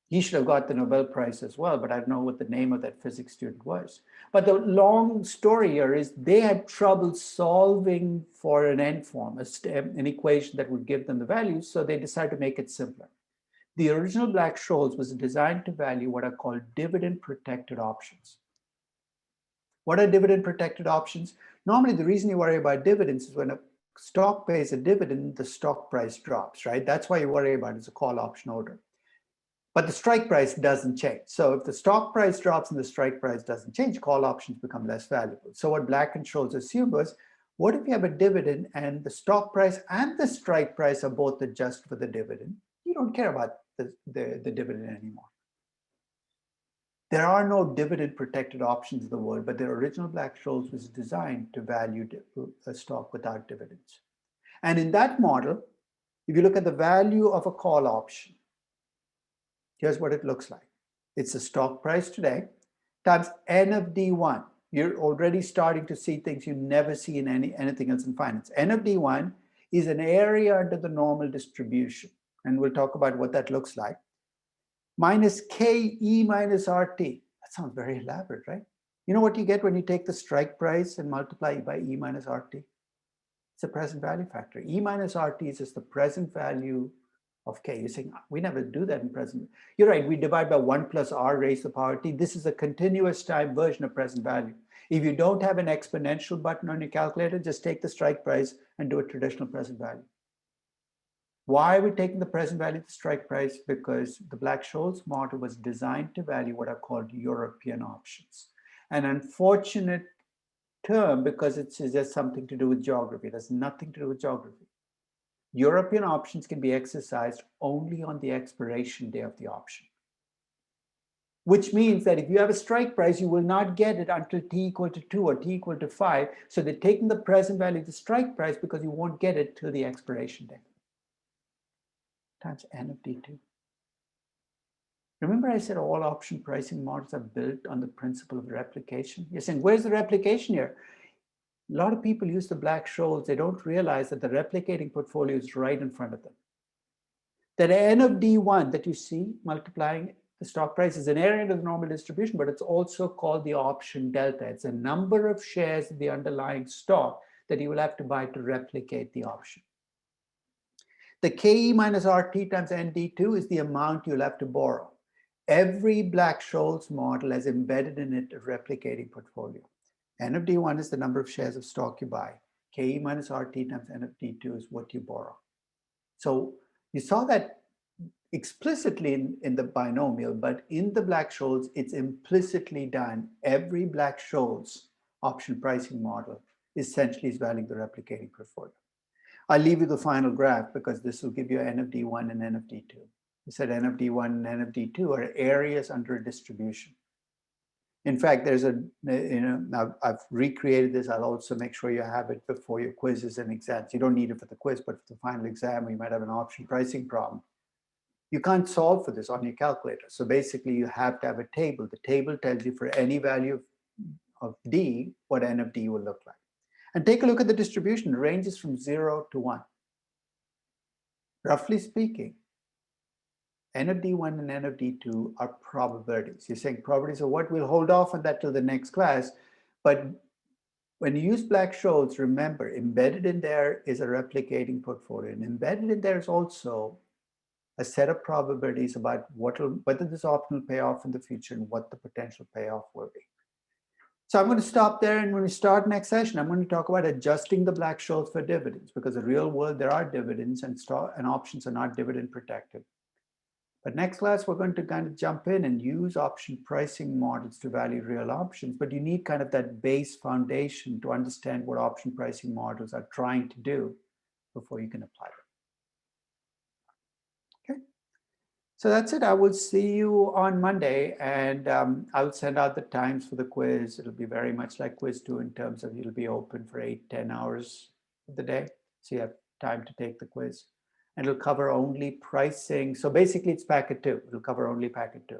He should have got the Nobel Prize as well, but I don't know what the name of that physics student was. But the long story here is they had trouble solving for an end form, an equation that would give them the values, so they decided to make it simpler. The original Black-Scholes was designed to value what are called dividend-protected options. What are dividend-protected options? Normally, the reason you worry about dividends is when a stock pays a dividend, the stock price drops, right? That's why you worry about it. It's a call option order. But the strike price doesn't change. So if the stock price drops and the strike price doesn't change, call options become less valuable. So what Black and Scholes assumed was, what if you have a dividend and the stock price and the strike price are both adjusted for the dividend? You don't care about the dividend anymore. There are no dividend protected options in the world, but the original Black-Scholes was designed to value a stock without dividends. And in that model, if you look at the value of a call option, here's what it looks like. It's the stock price today times N of D1. You're already starting to see things you never see in anything else in finance. N of D1 is an area under the normal distribution. And we'll talk about what that looks like. Minus KE minus RT. That sounds very elaborate, right? You know what you get when you take the strike price and multiply by E minus RT? It's a present value factor. E minus RT is just the present value of K. You're saying, we never do that in present. You're right, we divide by 1 plus R raised to the power T. This is a continuous time version of present value. If you don't have an exponential button on your calculator, just take the strike price and do a traditional present value. Why are we taking the present value of the strike price? Because the Black-Scholes model was designed to value what are called European options. An unfortunate term because it suggests something to do with geography. It has nothing to do with geography. European options can be exercised only on the expiration day of the option. Which means that if you have a strike price, you will not get it until t equal to 2 or t equal to 5. So they're taking the present value of the strike price because you won't get it till the expiration day. Times N of D2. Remember I said all option pricing models are built on the principle of replication? You're saying, where's the replication here? A lot of people use the Black-Scholes. They don't realize that the replicating portfolio is right in front of them. That N of D1 that you see multiplying the stock price is an area of the normal distribution, but it's also called the option delta. It's a number of shares in the underlying stock that you will have to buy to replicate the option. The KE minus RT times ND2 is the amount you'll have to borrow. Every Black-Scholes model has embedded in it a replicating portfolio. N of D1 is the number of shares of stock you buy. KE minus RT times N of D2 is what you borrow. So you saw that explicitly in the binomial, but in the Black-Scholes, it's implicitly done. Every Black-Scholes option pricing model essentially is valuing the replicating portfolio. I'll leave you the final graph because this will give you N of D1 and N of D2. We said N of D1 and N of D2 are areas under a distribution. In fact, there's now I've recreated this. I'll also make sure you have it before your quizzes and exams. You don't need it for the quiz, but for the final exam, you might have an option pricing problem. You can't solve for this on your calculator. So basically, you have to have a table. The table tells you for any value of D, what N of D will look like. And take a look at the distribution. It ranges from 0 to 1. Roughly speaking, N of D1 and N of D2 are probabilities. You're saying probabilities are what? We'll hold off on that till the next class. But when you use Black-Scholes, remember, embedded in there is a replicating portfolio. And embedded in there is also a set of probabilities about whether this option will pay off in the future and what the potential payoff will be. So I'm going to stop there, and when we start next session, I'm going to talk about adjusting the Black-Scholes for dividends, because in the real world, there are dividends and options are not dividend protected. But next class, we're going to kind of jump in and use option pricing models to value real options, but you need kind of that base foundation to understand what option pricing models are trying to do before you can apply them. So that's it. I will see you on Monday, and I'll send out the times for the quiz. It'll be very much like quiz 2 in terms of it'll be open for 8-10 hours of the day. So you have time to take the quiz. And it'll cover only pricing. So basically it's packet 2. It'll cover only packet 2.